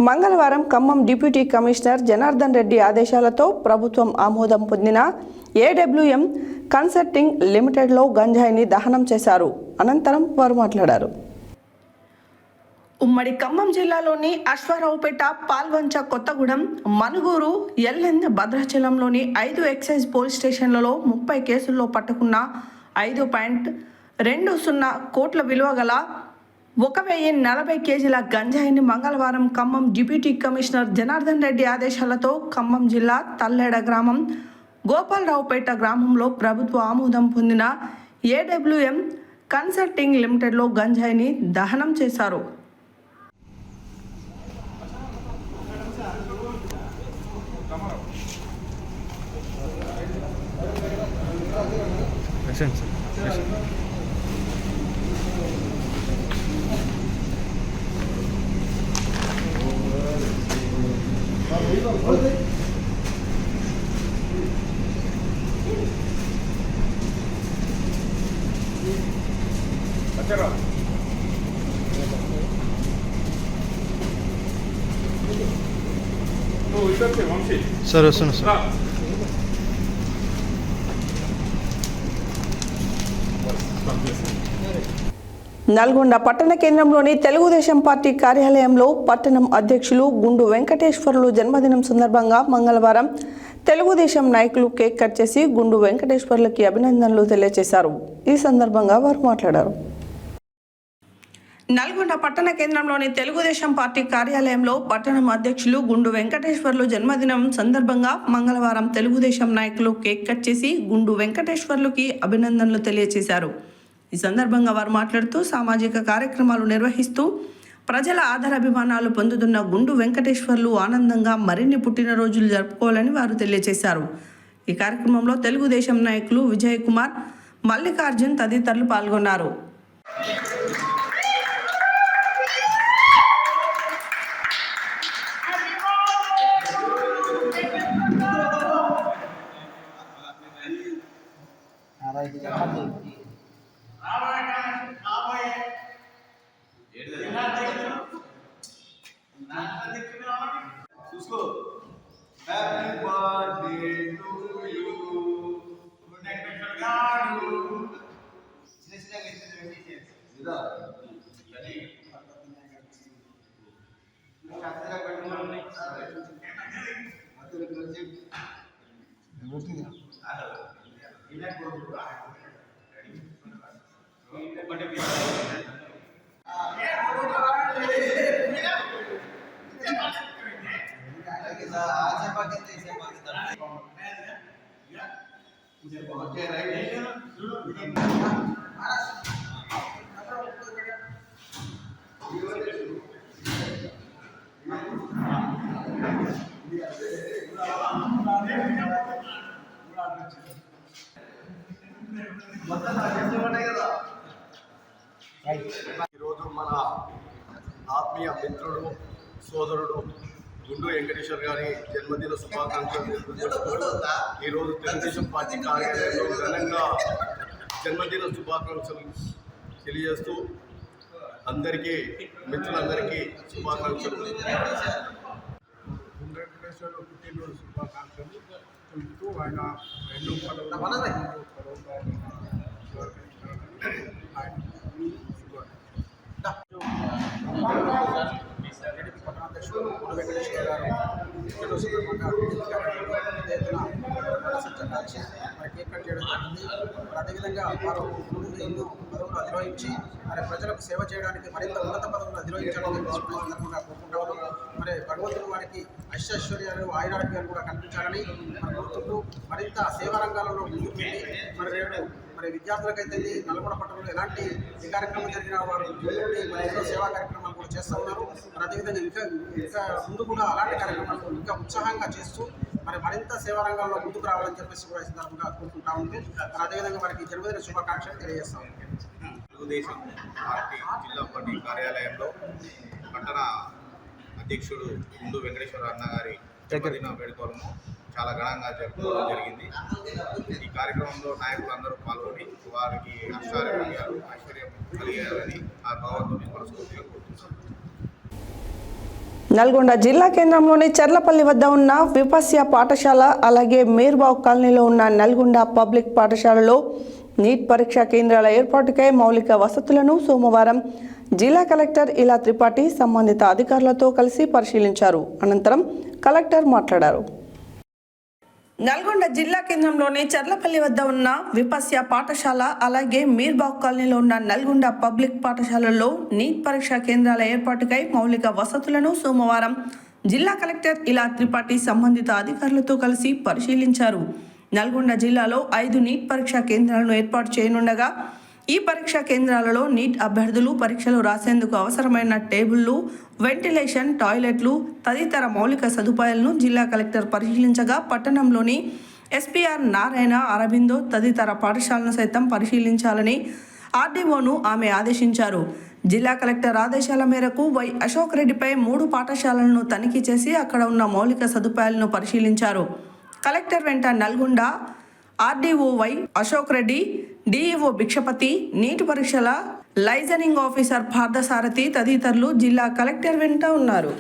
మంగళవారం ఖమ్మం డిప్యూటీ కమిషనర్ జనార్దన్ రెడ్డి ఆదేశాలతో ప్రభుత్వం ఆమోదం పొందిన ఏడబ్ల్యూఎం కన్సల్టింగ్ లిమిటెడ్లో గంజాయిని దహనం చేశారు. అనంతరం వారు మాట్లాడారు. ఉమ్మడి ఖమ్మం జిల్లాలోని అశ్వారావుపేట, పాల్వంచ, కొత్తగూడెం, మనుగూరు, ఎల్లెంద్, భద్రాచలంలోని 5 ఎక్సైజ్ పోలీస్ స్టేషన్లలో 30 కేసుల్లో పట్టుకున్న 5.20 కోట్ల విలువ గల 1040 కేజీల గంజాయిని మంగళవారం ఖమ్మం డిప్యూటీ కమిషనర్ జనార్దన్ రెడ్డి ఆదేశాలతో ఖమ్మం జిల్లా తల్లేడ గ్రామం, గోపాలరావుపేట గ్రామంలో ప్రభుత్వ ఆమోదం పొందిన ఏడబ్ల్యూఎం కన్సల్టింగ్ లిమిటెడ్లో గంజాయిని దహనం చేశారు. సార్ వస్తున్నా సార్. నల్గొండ పట్టణ కేంద్రంలోని తెలుగుదేశం పార్టీ కార్యాలయంలో పట్టణం అధ్యక్షులు గుండు వెంకటేశ్వర్లు జన్మదినం సందర్భంగా మంగళవారం తెలుగుదేశం నాయకులు కేక్ కట్ చేసి గుండు వెంకటేశ్వర్లకి అభినందనలు తెలియజేశారు. ఈ సందర్భంగా వారు మాట్లాడారు. నల్గొండ పట్టణ కేంద్రంలోని తెలుగుదేశం పార్టీ కార్యాలయంలో పట్టణం అధ్యక్షులు గుండు వెంకటేశ్వర్లు జన్మదినం సందర్భంగా మంగళవారం తెలుగుదేశం నాయకులు కేక్ కట్ చేసి గుండు వెంకటేశ్వర్లుకి అభినందనలు తెలియజేశారు. ఈ సందర్భంగా వారు మాట్లాడుతూ సామాజిక కార్యక్రమాలు నిర్వహిస్తూ ప్రజల ఆదరాభిమానాలు పొందుతున్న గుండు వెంకటేశ్వర్లు ఆనందంగా మరిన్ని పుట్టినరోజులు జరుపుకోవాలని వారు తెలియజేశారు. ఈ కార్యక్రమంలో తెలుగుదేశం నాయకులు విజయ్ కుమార్, మల్లికార్జున్ తదితరులు పాల్గొన్నారు. ఈరోజు మన ఆత్మీయ మిత్రుడు సోదరుడు గుండు వెంకటేశ్వర్ గారి జన్మదిన శుభాకాంక్షలు తెలుపుకుంటూ ఈరోజు తెలుగుదేశం పార్టీ కార్యాలయంలో ఘనంగా జన్మదిన శుభాకాంక్షలు తెలియజేస్తూ అందరికీ మిత్రులందరికీ శుభాకాంక్షలు. గుండు వెంకటేశ్వర పుట్టినరోజు శుభాకాంక్షలు తెలుపుతూ ఆయన ఎన్నో పదవులు పట్టణాధ్యక్షుడు గుండు వెంకటేశ్వర గారు పుట్టినరోజు సందర్భంగా మరి కేక్ కట్ చేయడం జరిగింది. మరి అదేవిధంగా వారు ముందు ఎన్నో పదవులు అధిరోహించి మరి ప్రజలకు సేవ చేయడానికి మరింత ఉన్నత పదవులు అధిరోహించాలని సందర్భంగా కోరుకుంటాము. మరి భగవంతుడు వారికి ఐశ్వర్యాలు ఆయురారోగ్యాలు కూడా కల్పించాలని మరి కోరుకుంటూ మరింత సేవా రంగాలలో ముందుకు వెళ్ళి మరి విద్యార్థులకైతే నల్గొండ పట్టణంలో ఎలాంటి ఏ కార్యక్రమం జరిగినా వారు మరి ఎన్నో సేవా కార్యక్రమాలు కూడా చేస్తూ ఉన్నారు. మరి అదేవిధంగా ఇంకా ముందు కూడా అలాంటి కార్యక్రమాలు ఇంకా ఉత్సాహంగా చేస్తూ మరి మరింత సేవా రంగాల్లో ముందుకు రావాలని చెప్పేసి కూడా ఈ సందర్భంగా కోరుకుంటా ఉంది. మరి అదేవిధంగా వారికి జన్మదిన శుభాకాంక్షలు తెలియజేస్తాం. తెలుగుదేశం పార్టీ జిల్లా పార్టీ కార్యాలయంలో పట్టణ అధ్యక్షుడు గుండు వెంకటేశ్వర అన్న గారి జన్మదిన వేడుకలను చాలా ఘనంగా జరుపుకోవడం జరిగింది. ఈ కార్యక్రమంలో నాయకులు అందరూ పాల్గొని వారికి ఐశ్వర్యం కలిగారని ఆ భగవంతుని మనస్ఫూర్తిగా కోరుతున్నాను. నల్గొండ జిల్లా కేంద్రంలోని చర్లపల్లి వద్ద ఉన్న విపస్య పాఠశాల అలాగే మేర్బావ్ కాలనీలో ఉన్న నల్గొండ పబ్లిక్ పాఠశాలలో నీట్ పరీక్షా కేంద్రాల ఏర్పాటుకై మౌలిక వసతులను సోమవారం జిల్లా కలెక్టర్ ఇలా త్రిపాఠి సంబంధిత అధికారులతో కలిసి పరిశీలించారు. అనంతరం కలెక్టర్ మాట్లాడారు. నల్గొండ జిల్లా కేంద్రంలోని చర్లపల్లి వద్ద ఉన్న విపస్య పాఠశాల అలాగే మీర్బాగ్ కాలనీలో ఉన్న నల్గొండ పబ్లిక్ పాఠశాలల్లో నీట్ పరీక్షా కేంద్రాల ఏర్పాటుకై మౌలిక వసతులను సోమవారం జిల్లా కలెక్టర్ ఇలా త్రిపాఠి సంబంధిత అధికారులతో కలిసి పరిశీలించారు. నల్గొండ జిల్లాలో 5 నీట్ పరీక్షా కేంద్రాలను ఏర్పాటు చేయనుండగా ఈ పరీక్షా కేంద్రాలలో నీట్ అభ్యర్థులు పరీక్షలు రాసేందుకు అవసరమైన టేబుళ్లు, వెంటిలేషన్, టాయిలెట్లు తదితర మౌలిక సదుపాయాలను జిల్లా కలెక్టర్ పరిశీలించగా పట్టణంలోని ఎస్పీఆర్ నారాయణ, అరబిందో తదితర పాఠశాలను సైతం పరిశీలించాలని ఆర్డీఓను ఆమె ఆదేశించారు. జిల్లా కలెక్టర్ ఆదేశాల మేరకు వై అశోక్ రెడ్డిపై 3 పాఠశాలలను తనిఖీ చేసి అక్కడ ఉన్న మౌలిక సదుపాయాలను పరిశీలించారు. కలెక్టర్ వెంట Nalgonda RDO why Ashok Reddy, DEO Bhikshapathi, నీటి పరీక్షల లైజనింగ్ ఆఫీసర్ పార్థసారథి తదితరులు జిల్లా కలెక్టర్ వెంట ఉన్నారు.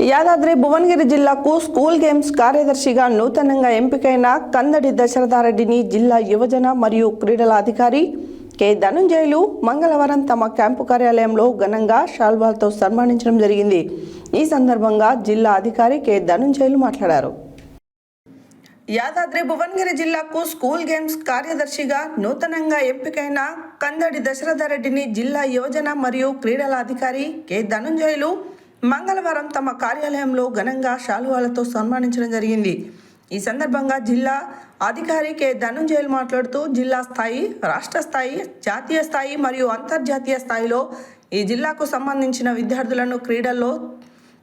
యాదాద్రి భువనగిరి జిల్లాకు స్కూల్ గేమ్స్ కార్యదర్శిగా నూతనంగా ఎంపికైన కందడి దశరథారెడ్డిని జిల్లా యువజన మరియు క్రీడల అధికారి కె ధనుంజయులు మంగళవారం తమ క్యాంపు కార్యాలయంలో ఘనంగా శాల్వాలతో సన్మానించడం జరిగింది. ఈ సందర్భంగా జిల్లా అధికారి కె ధనుంజయులు మాట్లాడారు. యాదాద్రి భువనగిరి జిల్లాకు స్కూల్ గేమ్స్ కార్యదర్శిగా నూతనంగా ఎంపికైన కందడి దశరథారెడ్డిని జిల్లా యువజన మరియు క్రీడల అధికారి కె ధనుంజయులు మంగళవారం తమ కార్యాలయంలో ఘనంగా శాలువాలతో సన్మానించడం జరిగింది. ఈ సందర్భంగా జిల్లా అధికారి కె ధనుంజయులు మాట్లాడుతూ జిల్లా స్థాయి, రాష్ట్ర స్థాయి, జాతీయ స్థాయి మరియు అంతర్జాతీయ స్థాయిలో ఈ జిల్లాకు సంబంధించిన విద్యార్థులను క్రీడల్లో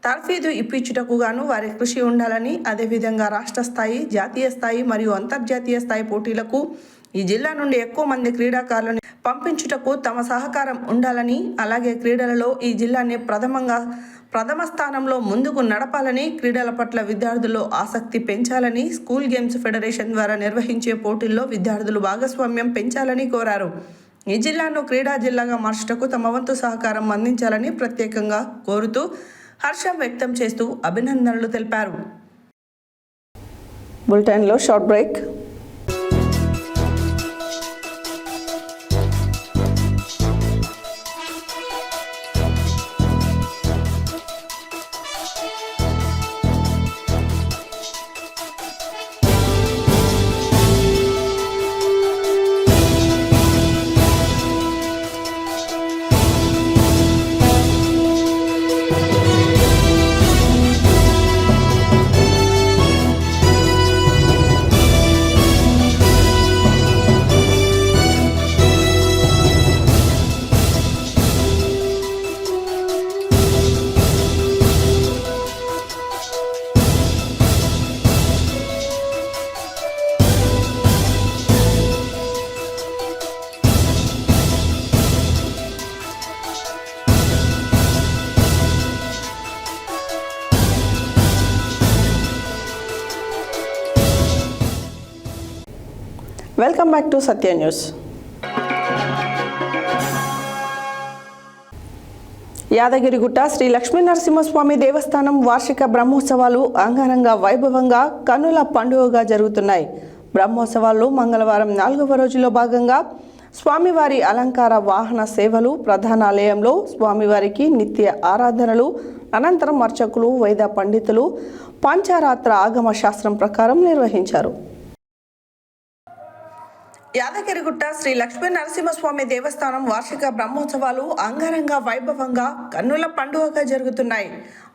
తర్ఫీదు ఇప్పించుటకు గాను వారి కృషి ఉండాలని, అదేవిధంగా రాష్ట్ర స్థాయి, జాతీయ స్థాయి మరియు అంతర్జాతీయ స్థాయి పోటీలకు ఈ జిల్లా నుండి ఎక్కువ మంది క్రీడాకారులను పంపించుటకు తమ సహకారం ఉండాలని, అలాగే క్రీడలలో ఈ జిల్లాని ప్రథమ స్థానంలో ముందుకు నడపాలని, క్రీడల పట్ల విద్యార్థుల్లో ఆసక్తి పెంచాలని, స్కూల్ గేమ్స్ ఫెడరేషన్ ద్వారా నిర్వహించే పోటీల్లో విద్యార్థులు భాగస్వామ్యం పెంచాలని కోరారు. ఈ జిల్లాను క్రీడా జిల్లాగా మార్చుటకు తమ వంతు సహకారం అందించాలని ప్రత్యేకంగా కోరుతూ హర్షం వ్యక్తం చేస్తూ అభినందనలు తెలిపారు. బులెటిన్లో short break. Welcome back to Satya news. Yadagirigutta Sri Lakshmi Narasimhaswamy దేవస్థానం వార్షిక బ్రహ్మోత్సవాలు అంగరంగ వైభవంగా కన్నుల పండుగగా జరుగుతున్నాయి. బ్రహ్మోత్సవాల్లో మంగళవారం 4వ రోజులో భాగంగా స్వామివారి అలంకార వాహన సేవలు ప్రధానాలయంలో స్వామివారికి నిత్య ఆరాధనలు అనంతరం అర్చకులు వేద పండితులు పంచారాత్ర ఆగమ శాస్త్రం ప్రకారం నిర్వహించారు. యాదగిరిగుట్ట శ్రీ లక్ష్మీ నరసింహస్వామి దేవస్థానం వార్షిక బ్రహ్మోత్సవాలు అంగరంగ వైభవంగా కన్నుల పండుగగా జరుగుతున్నాయి.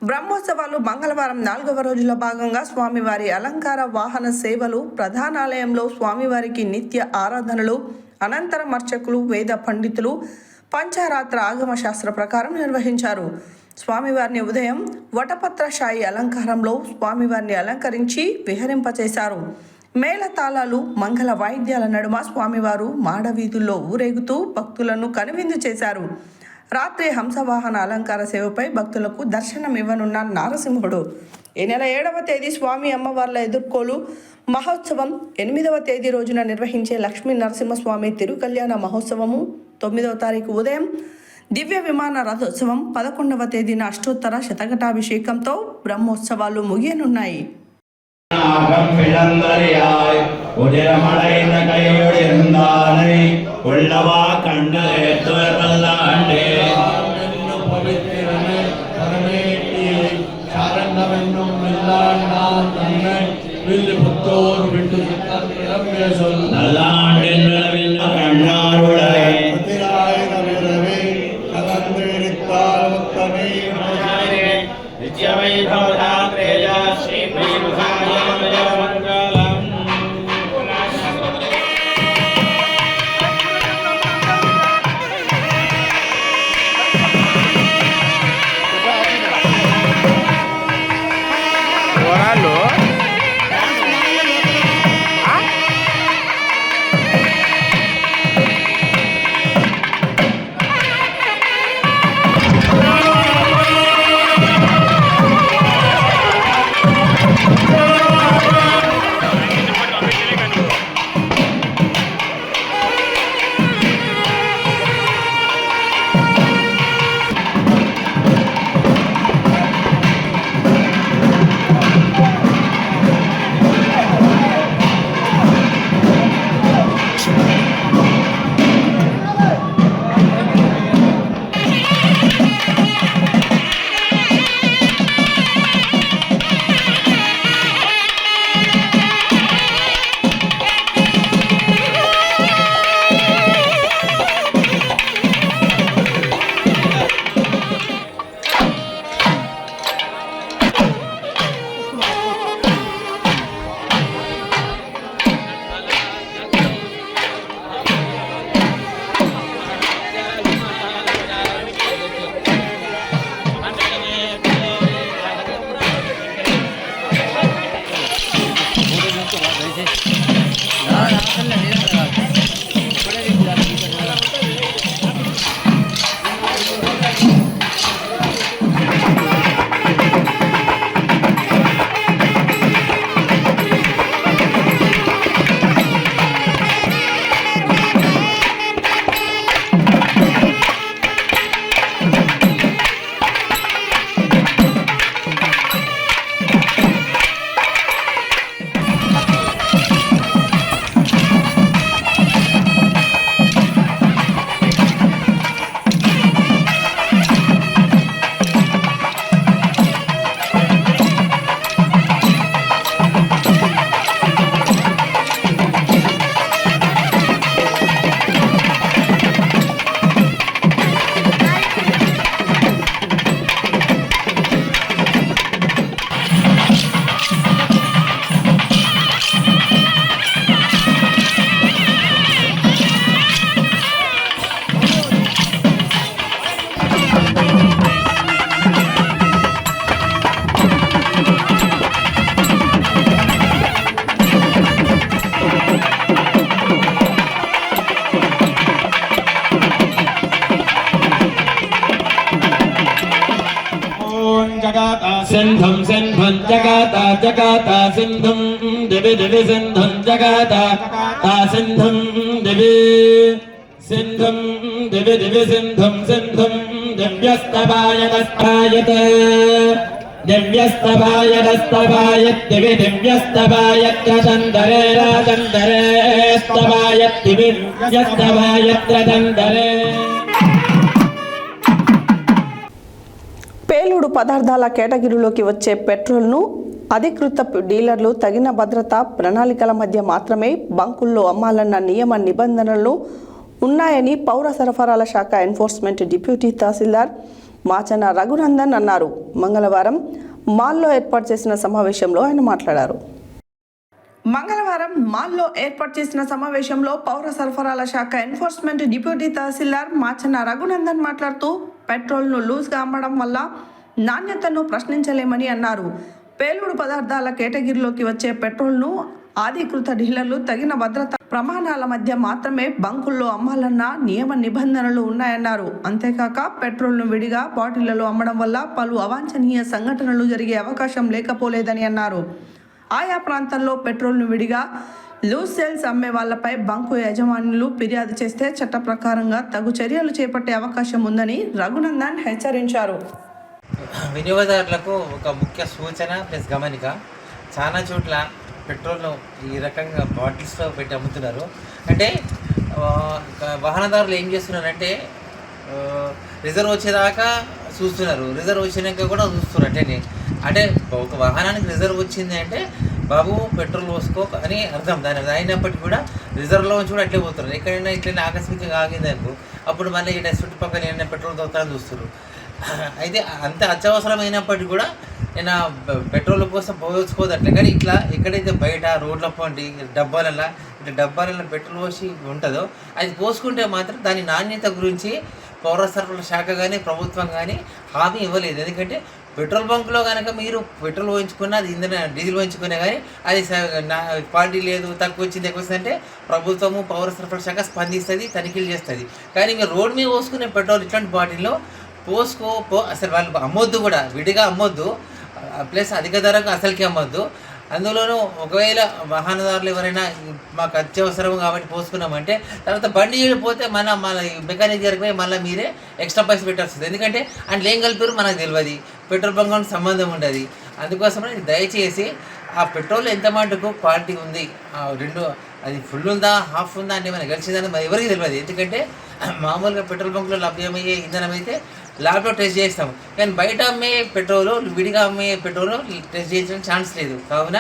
బ్రహ్మోత్సవాలు మంగళవారం 4వ రోజుల భాగంగా స్వామివారి అలంకార వాహన సేవలు ప్రధానాలయంలో స్వామివారికి నిత్య ఆరాధనలు అనంతరం అర్చకులు వేద పండితులు పంచారాత్ర ఆగమ శాస్త్ర ప్రకారం నిర్వహించారు. స్వామివారిని ఉదయం వటపత్రశాయి అలంకారంలో స్వామివారిని అలంకరించి విహరింపచేశారు. మేళతాళాలు మంగళ వాయిద్యాల నడుమ స్వామివారు మాడవీధుల్లో ఊరేగుతూ భక్తులను కనువిందు చేశారు. రాత్రి హంసవాహన అలంకార సేవపై భక్తులకు దర్శనమివ్వనున్న నారసింహుడు ఈ నెల 7వ తేదీ స్వామి అమ్మవార్ల ఎదుర్కోలు మహోత్సవం, 8వ తేదీ రోజున నిర్వహించే లక్ష్మీ నరసింహస్వామి తిరుకల్యాణ మహోత్సవము, 9వ తారీఖు ఉదయం దివ్య విమాన రథోత్సవం, 11వ తేదీన అష్టోత్తర శతఘటాభిషేకంతో బ్రహ్మోత్సవాలు ముగియనున్నాయి. உதிரமடைந்த கையொழிந்தானை உள்ளவா கண்டு ஏற்றுவல்லாண்டே பவித்திரனை பரமேட்டியை சாரண்டவென்னும் இல்லாண்டான் தன்னை வில்லு புத்தோர் விட்டு சித்தத்திடமே சொல் நல்லாண்டின் விளவில் கண்ணாருளை பதிராயிர விரவே கலந்து இடித்தால் முத்தமே நித்யமை பவதா தேஜா ஸ்ரீ सिन्धुं सिन्धुं जगाता सिन्धुं दिवि दिवि सिन्धुं जगाता सिन्धुं दिवि सिन्धुं दिवि दिवि सिन्धुं सिन्धुं दिव्यस्तवायतस्तायत दिव्यस्तवायतस्तवायत दिवि दिव्यस्तवायत्र तन्दरे रातन्दरे स्तवायत दिवि यस्तवायत्र तन्दरे పేలుడు పదార్థాల కేటగిరీలోకి వచ్చే పెట్రోల్ను అధికృత డీలర్లు తగిన భద్రతా ప్రణాళికల మధ్య మాత్రమే బంకుల్లో అమ్మాలన్న నియమ నిబంధనలు ఉన్నాయని పౌర సరఫరాల శాఖ ఎన్ఫోర్స్మెంట్ డిప్యూటీ తహసీల్దార్ మాచన రఘునందన్ అన్నారు. మంగళవారం మాల్లో ఏర్పాటు చేసిన సమావేశంలో ఆయన మాట్లాడారు. మంగళవారం మాల్లో ఏర్పాటు చేసిన సమావేశంలో పౌర సరఫరాల శాఖ ఎన్ఫోర్స్మెంట్ డిప్యూటీ తహసీల్దార్ మాచన రఘునందన్ మాట్లాడుతూ పెట్రోల్ను లూజ్గా అమ్మడం వల్ల నాణ్యతను ప్రశ్నించలేమని అన్నారు. పేలుడు పదార్థాల కేటగిరీలోకి వచ్చే పెట్రోల్ను అధికృత డీలర్లు తగిన భద్రతా ప్రమాణాల మధ్య మాత్రమే బంకుల్లో అమ్మాలన్న నియమ నిబంధనలు ఉన్నాయన్నారు. అంతేకాక పెట్రోల్ను విడిగా బాటిళ్లలో అమ్మడం వల్ల పలు అవాంఛనీయ సంఘటనలు జరిగే అవకాశం లేకపోలేదని అన్నారు. ఆయా ప్రాంతాల్లో పెట్రోల్ను విడిగా లూజ్ సేల్స్ అమ్మే వాళ్లపై బంకు యజమానులు ఫిర్యాదు చేస్తే చట్ట ప్రకారంగా తగు చర్యలు చేపట్టే అవకాశం ఉందని రఘునందన్ హెచ్చరించారు. వినియోగదారులకు ఒక ముఖ్య సూచన ప్లస్ గమనిక, చాలా చోట్ల పెట్రోల్ను ఈ రకంగా బాటిల్స్లో పెట్టి అమ్ముతున్నారు. అంటే వాహనదారులు ఏం చేస్తున్నారంటే రిజర్వ్ వచ్చేదాకా చూస్తున్నారు, రిజర్వ్ వచ్చినాక కూడా చూస్తున్నారు. అంటే ఒక వాహనానికి రిజర్వ్ వచ్చింది అంటే బాబు పెట్రోల్ పోసుకో అని అర్థం. దాని అయినప్పటికీ కూడా రిజర్వ్లో నుంచి కూడా అట్లే పోతున్నారు. ఎక్కడైనా ఇట్లనే ఆకస్మికంగా ఆగింది అనుకో, అప్పుడు మళ్ళీ ఇక్కడ చుట్టుపక్కల ఏమైనా పెట్రోల్ దొరుకుతాయని చూస్తారు. అయితే అంత అత్యవసరమైనప్పటికీ కూడా నేను పెట్రోల్ కోసం పోసుకోదట్లే. కానీ ఇట్లా ఎక్కడైతే బయట రోడ్ల పండి డబ్బాలలో పెట్రోల్ పోసి ఉంటుందో అది పోసుకుంటే మాత్రం దాని నాణ్యత గురించి పౌర సరఫరాల శాఖ కానీ ప్రభుత్వం కానీ హామీ ఇవ్వలేదు. ఎందుకంటే పెట్రోల్ బంకులో కనుక మీరు పెట్రోల్ పోయించుకున్నా, అది డీజిల్ పోయించుకున్నా కానీ అది క్వాలిటీ లేదు, తక్కువ వచ్చింది, ఎక్కువ వచ్చిందంటే ప్రభుత్వము పౌర సరఫరాల శాఖ స్పందిస్తుంది, తనిఖీలు చేస్తుంది. కానీ మీరు రోడ్ మీద పోసుకునే పెట్రోల్ ఇట్లాంటి బాటిల్లో అసలు వాళ్ళు అమ్మొద్దు, కూడా విడిగా అమ్మొద్దు, ప్లస్ అధిక ధరకు అసలుకి అమ్మొద్దు. అందులోనూ ఒకవేళ వాహనదారులు ఎవరైనా మాకు అత్యవసరం కాబట్టి పోసుకున్నామంటే తర్వాత బండి వెళ్ళిపోతే మన మెకానిక్ దగ్గరికి పోయి మళ్ళీ మీరే ఎక్స్ట్రా పైసలు పెట్టాల్సింది. ఎందుకంటే అందులో ఏం కలిపారు మనకు తెలియదు, పెట్రోల్ బంక్ సంబంధం ఉండదు. అందుకోసమని దయచేసి ఆ పెట్రోల్ ఎంత మటుకు క్వాలిటీ ఉంది, రెండు అది ఫుల్ ఉందా హాఫ్ ఉందా అంటే మనకు గెలిచిందని మరి ఎవరికి తెలియదు. ఎందుకంటే మామూలుగా పెట్రోల్ బంక్లో లభ్యమయ్యే ఇంధనం అయితే ల్యాబ్లో టెస్ట్ చేస్తాము, కానీ బయట అమ్మే పెట్రోలు, విడిగా అమ్మే పెట్రోలు టెస్ట్ చేయించడానికి ఛాన్స్ లేదు. కావున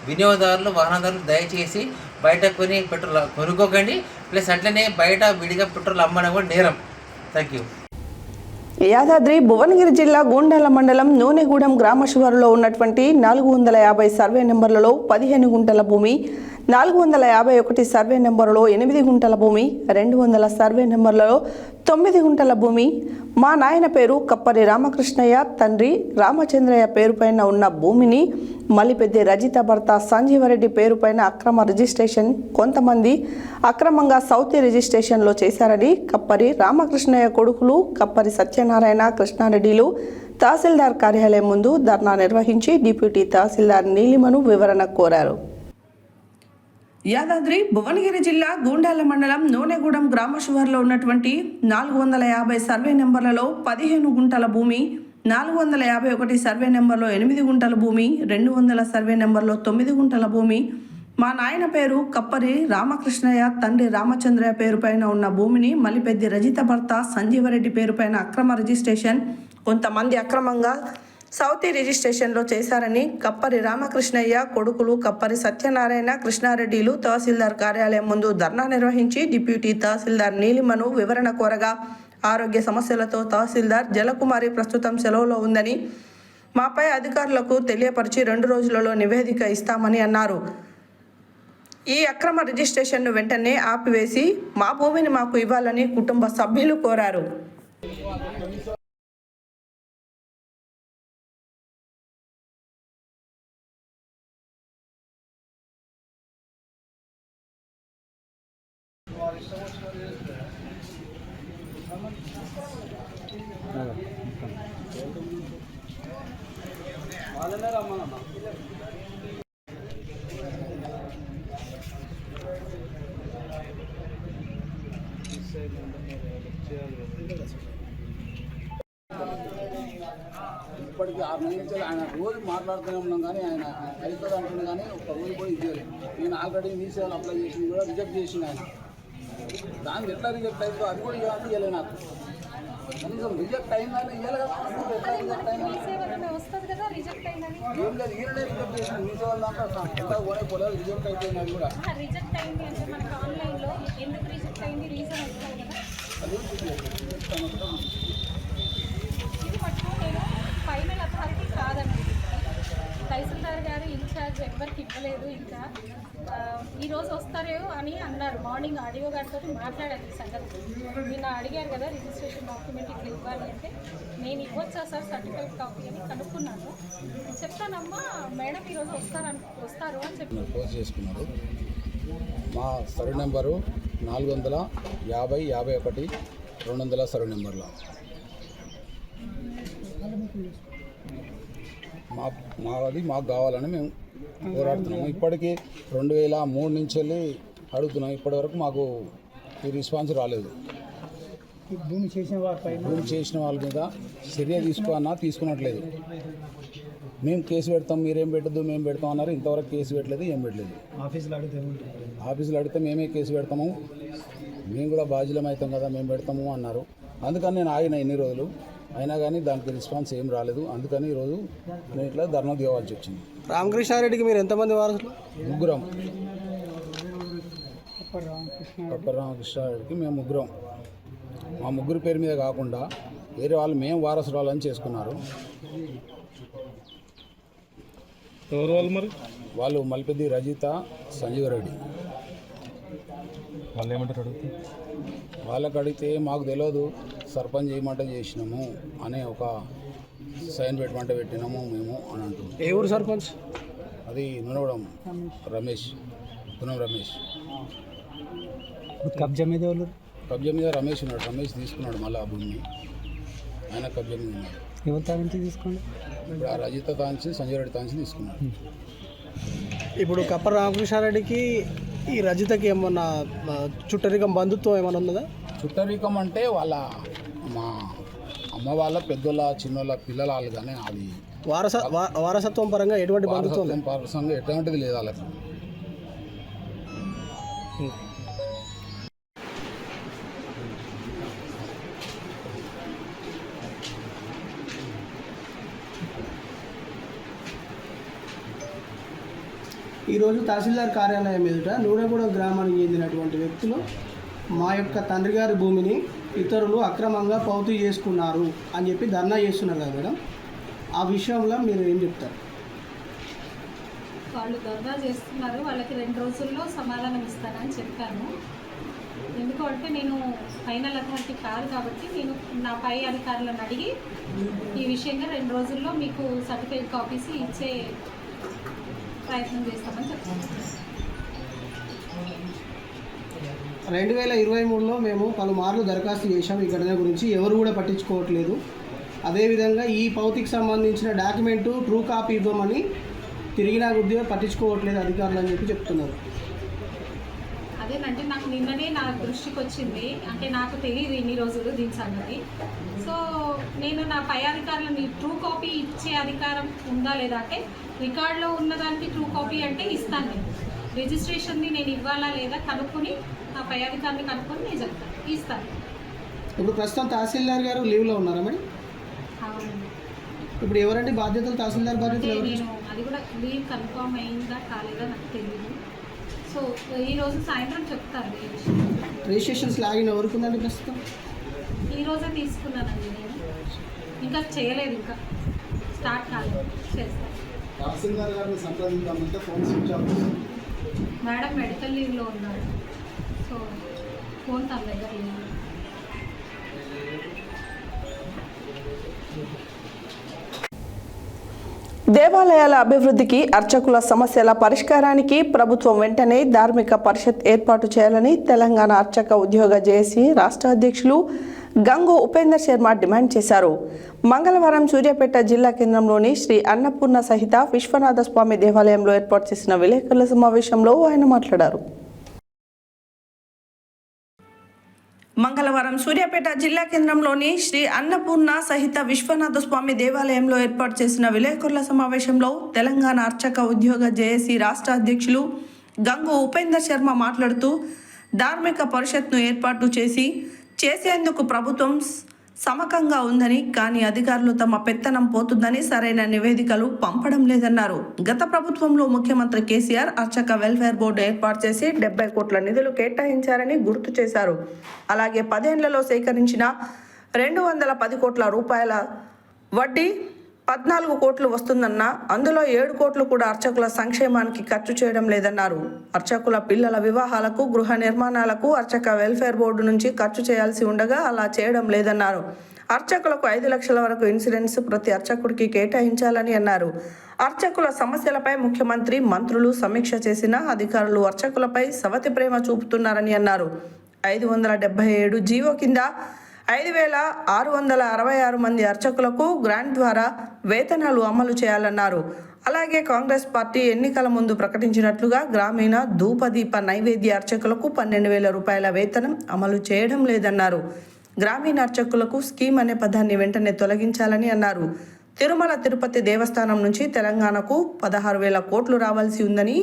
వినియోగదారులు, వాహనదారులు దయచేసి బయట కొని పెట్రోల్ కొనుక్కోకండి. ప్లస్ అట్లనే బయట విడిగా పెట్రోల్ అమ్మడం కూడా నేరం. Thank you. యాదాద్రి భువనగిరి జిల్లా గూండాల మండలం నూనెగూడెం గ్రామ శివారులో ఉన్నటువంటి 450 సర్వే నెంబర్లలో 15 గుంటల భూమి, 451 సర్వే నెంబర్లో 8 గుంటల భూమి, 200 సర్వే నెంబర్లలో 9 గుంటల భూమి మా నాయన పేరు కప్పరి రామకృష్ణయ్య, తండ్రి రామచంద్రయ్య పేరుపైన ఉన్న భూమిని మలిపెద్ది రజిత భర్త సంజీవరెడ్డి పేరుపైన అక్రమ రిజిస్ట్రేషన్, కొంతమంది అక్రమంగా సౌతి రిజిస్ట్రేషన్లో చేశారని కప్పరి రామకృష్ణయ్య కొడుకులు కప్పరి సత్యనారాయణ, కృష్ణారెడ్డిలు తహసీల్దార్ కార్యాలయం ముందు ధర్నా నిర్వహించి డిప్యూటీ తహసీల్దార్ నీలిమను వివరణ కోరారు. యాదాద్రి భువనగిరి జిల్లా గూండాల మండలం నూనెగూడెం గ్రామ శివారులో ఉన్నటువంటి 450 సర్వే నెంబర్లలో 15 గుంటల భూమి, 451 సర్వే నెంబర్లో 8 గుంటల భూమి, 200 సర్వే నెంబర్లో 9 గుంటల భూమి మా నాయన పేరు కప్పరి రామకృష్ణయ్య, తండ్రి రామచంద్రయ్య పేరుపైన ఉన్న భూమిని మలిపెద్ది రజిత భర్త సంజీవరెడ్డి పేరుపైన అక్రమ రిజిస్ట్రేషన్, కొంతమంది అక్రమంగా సౌతి రిజిస్ట్రేషన్లో చేశారని కప్పరి రామకృష్ణయ్య కొడుకులు కప్పరి సత్యనారాయణ, కృష్ణారెడ్డిలు తహసీల్దార్ కార్యాలయం ముందు ధర్నా నిర్వహించి డిప్యూటీ తహసీల్దార్ నీలిమను వివరణ కోరగా ఆరోగ్య సమస్యలతో తహసీల్దార్ జలకుమారి ప్రస్తుతం సెలవులో ఉందని మాపై అధికారులకు తెలియపరిచి 2 రోజులలో నివేదిక ఇస్తామని అన్నారు. ఈ అక్రమ రిజిస్ట్రేషన్ను వెంటనే ఆపివేసి మా భూమిని మాకు ఇవ్వాలని కుటుంబ సభ్యులు కోరారు. ఇప్పటికి 6 నెలల నుంచి ఆయన రోజు మాట్లాడుతూనే ఉన్నాం, కానీ ఆయన అవుతుంది అంటున్నాడు, కానీ ఒక రోజు కూడా ఇవ్వలేదు. నేను ఆల్రెడీ మీ సేవలు అప్లై చేసింది కూడా రిజెక్ట్ చేసింది ఆయన. దానికి ఎట్లా రిజెక్ట్ అయిందో అది కూడా ఇవ్వలేదు నాకు. కనీసం రిజెక్ట్ అయిందని ఇవ్వాలి కదా. ఎట్లా రిజెక్ట్ అయిందని ఏం లేదు, ఈయననే రిజెక్ట్ చేసింది. మీ సేవలు దాంట్లో ఎట్లా కూడా పోలేదు, రిజెక్ట్ అయిపోయింది. అది కూడా రిజెక్ట్ అయింది అంటే మనకి ఆన్లైన్లో ఎందుకు రిజెక్ట్ అయింది రీజన్ వస్తుంది కదా. ఇది మటుకు నేను ఫైనల్ అథారిటీ కాదండి. తహసీల్దార్ గారు ఇన్ఛార్జ్ ఎవరికి ఇవ్వలేదు. ఇంకా ఈరోజు వస్తారే అని అన్నారు. మార్నింగ్ ఆడియో గారితో మాట్లాడారు ఈ సంగతి. నిన్న అడిగారు కదా రిజిస్ట్రేషన్ డాక్యుమెంట్ ఇట్లా ఇవ్వాలి అంటే, నేను ఇవ్వచ్చా సార్ సర్టిఫికేట్ కాపీ అని కనుక్కున్నాను. చెప్తానమ్మా మేడం ఈరోజు వస్తారు అని చెప్పి పోస్ట్ చేసుకున్నారు. మా సర్వే నెంబరు 450-51 200 సర్వే నెంబర్లో మాకు కావాలని మేము పోరాడుతున్నాము. ఇప్పటికీ 2003 నుంచి వెళ్ళి అడుగుతున్నాం. ఇప్పటివరకు మాకు ఈ రెస్పాన్స్ రాలేదు. భూమి చేసిన వాళ్ళ మీద చర్య తీసుకోవన్నా తీసుకున్నట్లేదు. మేము కేసు పెడతాం, మీరేం పెట్టద్దు, మేము పెడతాం అన్నారు. ఇంతవరకు కేసు పెట్టలేదు, ఏం పెట్టలేదు. ఆఫీసులో అడిగితే మేమే కేసు పెడతాము, మేము కూడా బాధ్యులం అవుతాం కదా, మేము పెడతాము అన్నారు. అందుకని నేను ఆగిన ఇన్ని రోజులు, అయినా కానీ దానికి రెస్పాన్స్ ఏం రాలేదు. అందుకని ఈరోజు నేను ఇట్లా ధర్నా దిగవలసి వచ్చింది. రామకృష్ణారెడ్డికి మీరు ఎంతమంది వారసులు? ముగ్గురం. కప్పర్ రామకృష్ణారెడ్డికి మేము ముగ్గురం. మా ముగ్గురు పేరు మీద కాకుండా వేరే వాళ్ళు మేము వారసురాలని చేసుకున్నారు. ఎవరు వాళ్ళు మరి? వాళ్ళు మల్పెద్ది రజిత, సంజీవ్ రెడ్డి. వాళ్ళు ఏమంటారు అడిగితే? వాళ్ళకి అడిగితే మాకు తెలియదు, సర్పంచ్ చేయమంటే చేసినాము అనే ఒక సైన్ పెట్టమంటే పెట్టినాము మేము అని అంటున్నాం. ఏ ఊరు సర్పంచ్? అది నునవడం రమేష్, గుణం రమేష్. కబ్జా మీద వాళ్ళు? కబ్జా మీద రమేష్ ఉన్నాడు. రమేష్ తీసుకున్నాడు మళ్ళీ ఆ భూమిని, ఆయన కబ్జా మీద ఉన్నాడు. ఎవరి తాంచి తీసుకోండి? ఇప్పుడు ఆ రజిత తాంచి, సంజయ్ రెడ్డి తాంచి తీసుకున్నాడు. ఇప్పుడు కప్పర్ రామకృష్ణారెడ్డికి ఈ రజితకి ఏమన్నా చుట్టరికం బంధుత్వం ఏమైనా ఉన్నదా? చుట్టరికం అంటే వాళ్ళ మా అమ్మ వాళ్ళ పెద్దోళ్ళ చిన్నోళ్ళ పిల్లల వాళ్ళు, కానీ అది వారసత్వం పరంగా ఎటువంటి బంధుత్వం పరంగా ఎటువంటిది లేదు వాళ్ళకి. ఈరోజు తహసీల్దార్ కార్యాలయం ఎదుట నూనెగూడ గ్రామానికి చెందినటువంటి వ్యక్తులు మా యొక్క తండ్రి గారి భూమిని ఇతరులు అక్రమంగా పౌతీ చేసుకున్నారు అని చెప్పి ధర్నా చేస్తున్నారు కదా మేడం, ఆ విషయంలో మీరు ఏం చెప్తారు? వాళ్ళు ధర్నా చేస్తున్నారు, వాళ్ళకి 2 రోజుల్లో సమాధానం ఇస్తానని చెప్పాను. ఎందుకంటే నేను ఫైనల్ అథారిటీ కాదు కాబట్టి నేను నా పై అధికారులను అడిగి ఈ విషయంగా 2 రోజుల్లో మీకు సర్టిఫికేట్ కాపీస్ ఇచ్చే ప్రయత్నం చేస్తామని చెప్తాను. 2023లో మేము పలుమార్లు దరఖాస్తు చేశాం. ఈ ఘటన గురించి ఎవరు కూడా పట్టించుకోవట్లేదు. అదేవిధంగా ఈ పౌతికి సంబంధించిన డాక్యుమెంటు ట్రూ కాపీ ఇవ్వమని తిరిగినా కొద్దిగా పట్టించుకోవట్లేదు అధికారులు అని చెప్పి చెప్తున్నారు. అదేనంటే నాకు నిన్ననే నా దృష్టికి వచ్చింది, అంటే నాకు తెలియదు ఇన్ని రోజులు దీని సంగతి. సో నేను నా పై అధికారులను ట్రూ కాపీ ఇచ్చే అధికారం ఉందా లేదా అంటే, రికార్డులో ఉన్నదానికి ట్రూ కాపీ అంటే ఇస్తాను. నేను రిజిస్ట్రేషన్ది నేను ఇవ్వాలా లేదా కనుక్కొని నా పై అధికారిని కనుక్కొని నేను చెప్తాను, ఇస్తాను. ఇప్పుడు ప్రస్తుతం తహసీల్దార్ గారు లీవ్లో ఉన్నారా మేడం? అవునండి. ఇప్పుడు ఎవరండి బాధ్యతలు? తహసీల్దార్ బాధ్యతలు? నేను అది కూడా లీవ్ కన్ఫర్మ్ అయిందా కాలేదా నాకు తెలియదు. సో ఈరోజు సాయంత్రం చెప్తాను ఈ విషయం. రిజిస్ట్రేషన్స్ లాగిన్ ఎవరికి ఉందండి ప్రస్తుతం? ఈరోజే తీసుకున్నానండి నేను, ఇంకా చేయలేదు, ఇంకా స్టార్ట్ కాలేదు, చేస్తాను. తహసీల్దార్ గారిని సంప్రదించామంటే phone switch off. Madam medical లీవ్లో ఉన్నారు, సో ఫోన్ తన దగ్గర లేదు. దేవాలయాల అభివృద్ధికి, అర్చకుల సమస్యల పరిష్కారానికి ప్రభుత్వం వెంటనే ధార్మిక పరిషత్ ఏర్పాటు చేయాలని తెలంగాణ అర్చక ఉద్యోగ జేఏసీ రాష్ట్ర అధ్యక్షులు గంగు ఉపేందర్ శర్మ డిమాండ్ చేశారు. మంగళవారం సూర్యాపేట జిల్లా కేంద్రంలోని శ్రీ అన్నపూర్ణ సహిత విశ్వనాథ స్వామి దేవాలయంలో ఏర్పాటు చేసిన విలేకరుల సమావేశంలో ఆయన మాట్లాడారు. మంగళవారం సూర్యాపేట జిల్లా కేంద్రంలోని శ్రీ అన్నపూర్ణ సహిత విశ్వనాథ స్వామి దేవాలయంలో ఏర్పాటు చేసిన విలేకరుల సమావేశంలో తెలంగాణ అర్చక ఉద్యోగ జేఏసీ రాష్ట్ర అధ్యక్షులు గంగు ఉపేందర్ శర్మ మాట్లాడుతూ ధార్మిక పరిషత్ను ఏర్పాటు చేసేందుకు ప్రభుత్వం సమకంగా ఉందని, కానీ అధికారులు తమ పెత్తనం పోతుందని సరైన నివేదికలు పంపడం లేదన్నారు. గత ప్రభుత్వంలో ముఖ్యమంత్రి కేసీఆర్ అర్చక వెల్ఫేర్ బోర్డు ఏర్పాటు చేసి 70 కోట్ల నిధులు కేటాయించారని గుర్తు చేశారు. అలాగే 10 ఏళ్లలో సేకరించిన 210 కోట్ల రూపాయల వడ్డీ 14 కోట్లు వస్తుందన్న, అందులో 7 కోట్లు కూడా అర్చకుల సంక్షేమానికి ఖర్చు చేయడం లేదన్నారు. అర్చకుల పిల్లల వివాహాలకు, గృహ నిర్మాణాలకు అర్చక వెల్ఫేర్ బోర్డు నుంచి ఖర్చు చేయాల్సి ఉండగా అలా చేయడం లేదన్నారు. అర్చకులకు 5 లక్షల వరకు ఇన్సూరెన్స్ ప్రతి అర్చకుడికి కేటాయించాలని అన్నారు. అర్చకుల సమస్యలపై ముఖ్యమంత్రి, మంత్రులు సమీక్ష చేసిన అధికారులు అర్చకులపై సవతి ప్రేమ చూపుతున్నారని అన్నారు. 577 జీవో కింద 5,666 మంది అర్చకులకు గ్రాంట్ ద్వారా వేతనాలు అమలు చేయాలన్నారు. అలాగే కాంగ్రెస్ పార్టీ ఎన్నికల ముందు ప్రకటించినట్లుగా గ్రామీణ ధూపదీప నైవేద్య అర్చకులకు 12,000 రూపాయల వేతనం అమలు చేయడం లేదన్నారు. గ్రామీణ అర్చకులకు స్కీమ్ అనే పదాన్ని వెంటనే తొలగించాలని అన్నారు. తిరుమల తిరుపతి దేవస్థానం నుంచి తెలంగాణకు 16,000 కోట్లు రావాల్సి ఉందని,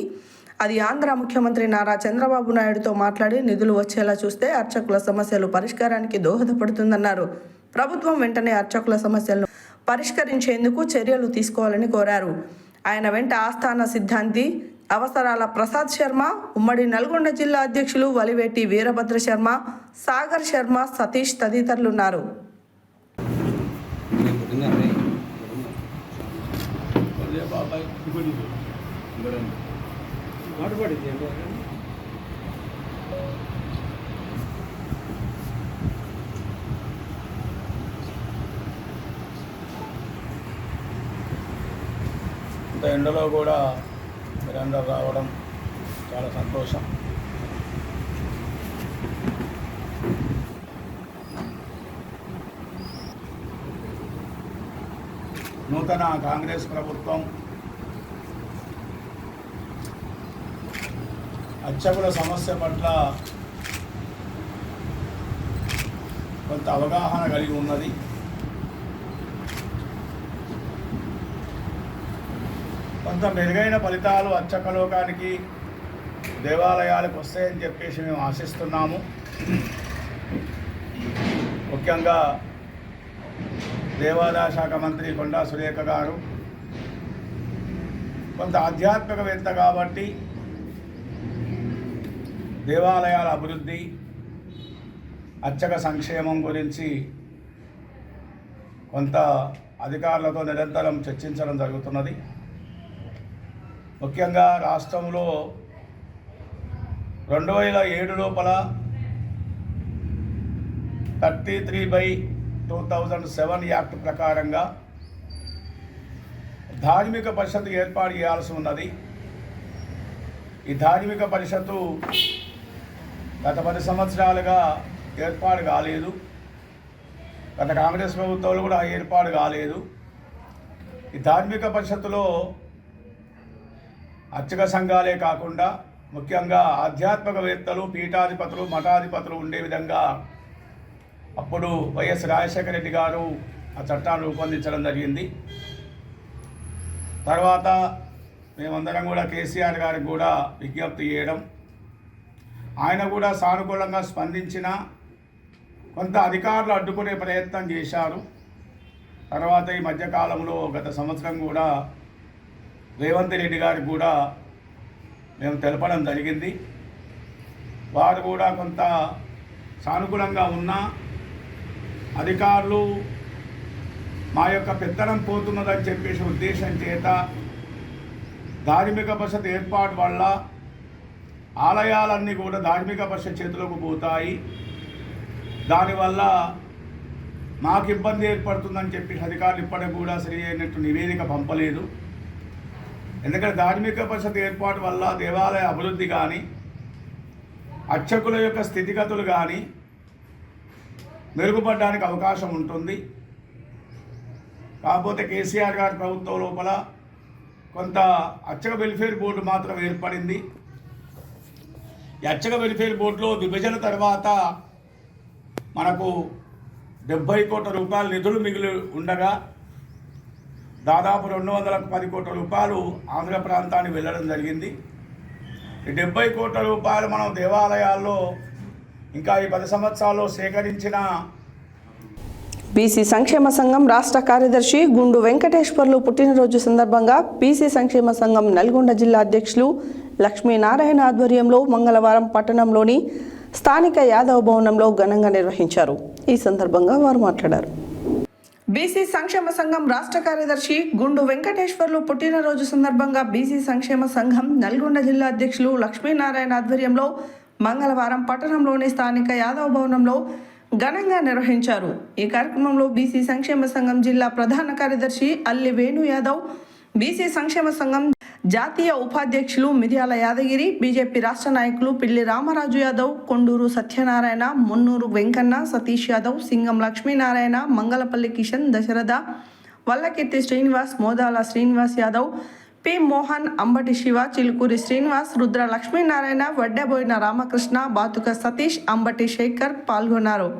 అది ఆంధ్ర ముఖ్యమంత్రి నారా చంద్రబాబు నాయుడుతో మాట్లాడి నిధులు వచ్చేలా చూస్తే అర్చకుల సమస్యలు పరిష్కారానికి దోహదపడుతుందన్నారు. ప్రభుత్వం వెంటనే అర్చకుల సమస్యలను పరిష్కరించేందుకు చర్యలు తీసుకోవాలని కోరారు. ఆయన వెంట ఆస్థాన సిద్ధాంతి అవసరాల ప్రసాద్ శర్మ, ఉమ్మడి నల్గొండ జిల్లా అధ్యక్షులు వలివేటి వీరభద్ర శర్మ, సాగర్ శర్మ, సతీష్ తదితరులున్నారు. ఇంత ఎండలో కూడా మీరందరూ రావడం చాలా సంతోషం. నూతన కాంగ్రెస్ ప్రభుత్వం అర్చకుల సమస్య పట్ల కొంత అవగాహన కలిగి ఉన్నది. కొంత మెరుగైన ఫలితాలు అర్చక లోకానికి, దేవాలయాలకు వస్తాయని చెప్పేసి మేము ఆశిస్తున్నాము. ముఖ్యంగా దేవాదాయ శాఖ మంత్రి కొండా సురేఖ గారు కొంత ఆధ్యాత్మికవేత్త కాబట్టి దేవాలయాల అభివృద్ధి, అర్చక సంక్షేమం గురించి కొంత అధికారులతో నిరంతరం చర్చించడం జరుగుతున్నది. ముఖ్యంగా రాష్ట్రంలో 2007 లోపల 33/2007 యాక్ట్ ప్రకారంగా ధార్మిక పరిషత్తు ఏర్పాటు చేయాల్సి ఉన్నది. ఈ ధార్మిక పరిషత్తు గత 10 సంవత్సరాలుగా ఏర్పాటు కాలేదు. గత కాంగ్రెస్ ప్రభుత్వంలో కూడా ఏర్పాటు కాలేదు. ఈ ధార్మిక పరిషత్తులో అర్చక సంఘాలే కాకుండా ముఖ్యంగా ఆధ్యాత్మికవేత్తలు, పీఠాధిపతులు, మఠాధిపతులు ఉండే విధంగా అప్పుడు వైఎస్ రాజశేఖర రెడ్డి గారు ఆ చట్టాన్ని రూపొందించడం జరిగింది. తర్వాత మేమందరం కూడా కేసీఆర్ గారికి కూడా విజ్ఞప్తి చేయడం, ఆయన కూడా సానుకూలంగా స్పందించిన, కొంత అధికారులు అడ్డుకునే ప్రయత్నం చేశారు. తర్వాత ఈ మధ్యకాలంలో గత సంవత్సరం కూడా రేవంత్ రెడ్డి గారికి కూడా మేము తెలపడం జరిగింది. వారు కూడా కొంత సానుకూలంగా ఉన్న అధికారులు మా యొక్క పెత్తనం పోతున్నదని చెప్పేసి ఉద్దేశం చేత ధార్మిక పరిషత్ ఏర్పాటు వల్ల ఆలయాలన్నీ కూడా ధార్మిక పరిషత్ చేతులకు పోతాయి, దానివల్ల మాకు ఇబ్బంది ఏర్పడుతుందని చెప్పి అధికారులు ఇప్పటికి కూడా సరి అయినట్టు నివేదిక పంపలేదు. ఎందుకంటే ధార్మిక పరిషత్ ఏర్పాటు వల్ల దేవాలయ అభివృద్ధి కానీ, అర్చకుల యొక్క స్థితిగతులు కానీ మెరుగుపడడానికి అవకాశం ఉంటుంది. కాకపోతే కేసీఆర్ గారి ప్రభుత్వం లోపల కొంత అర్చక వెల్ఫేర్ బోర్డు మాత్రం ఏర్పడింది. ఈ అర్చక వెల్ఫేర్ బోర్డులో విభజన తర్వాత మనకు 70 కోట్ల రూపాయల నిధులు మిగిలి ఉండగా దాదాపు 210 కోట్ల రూపాయలు ఆంధ్ర ప్రాంతానికి వెళ్ళడం జరిగింది. ఈ 70 కోట్ల రూపాయలు మనం దేవాలయాల్లో ఇంకా ఈ 10 సంవత్సరాల్లో సేకరించిన బీసీ సంక్షేమ సంఘం రాష్ట్ర కార్యదర్శి గుండు వెంకటేశ్వర్లు పుట్టినరోజు సందర్భంగా బీసీ సంక్షేమ సంఘం నల్గొండ జిల్లా అధ్యక్షులు లక్ష్మీనారాయణ ఆధ్వర్యంలో మంగళవారం పట్టణంలోని స్థానిక యాదవ భవనంలో ఘనంగా నిర్వహించారు. ఈ సందర్భంగా వారు మాట్లాడారు. బీసీ సంక్షేమ సంఘం రాష్ట్ర కార్యదర్శి గుండు వెంకటేశ్వర్లు పుట్టినరోజు సందర్భంగా బీసీ సంక్షేమ సంఘం నల్గొండ జిల్లా అధ్యక్షులు లక్ష్మీనారాయణ ఆధ్వర్యంలో మంగళవారం పట్టణంలోని స్థానిక యాదవ భవనంలో ఘనంగా నిర్వహించారు. ఈ కార్యక్రమంలో బీసీ సంక్షేమ సంఘం జిల్లా ప్రధాన కార్యదర్శి అల్లి వేణు యాదవ్, బీసీ సంక్షేమ సంఘం జాతీయ ఉపాధ్యక్షులు మిర్యాల యాదగిరి, బీజేపీ రాష్ట్ర నాయకులు పిల్లి రామరాజు యాదవ్, కొండూరు సత్యనారాయణ, మున్నూరు వెంకన్న, సతీష్ యాదవ్, సింగం లక్ష్మీనారాయణ, మంగళపల్లి కిషన్, దశరథ, వల్లకీర్తి శ్రీనివాస్, మోదాల శ్రీనివాస్ యాదవ్, పి మోహన్, అంబటి శివ, చిలుకూరి శ్రీనివాస్, రుద్ర లక్ష్మీనారాయణ, వడ్డెబోయిన రామకృష్ణ, బాతుక సతీష్, అంబటి శేఖర్ పాల్గొన్నారు.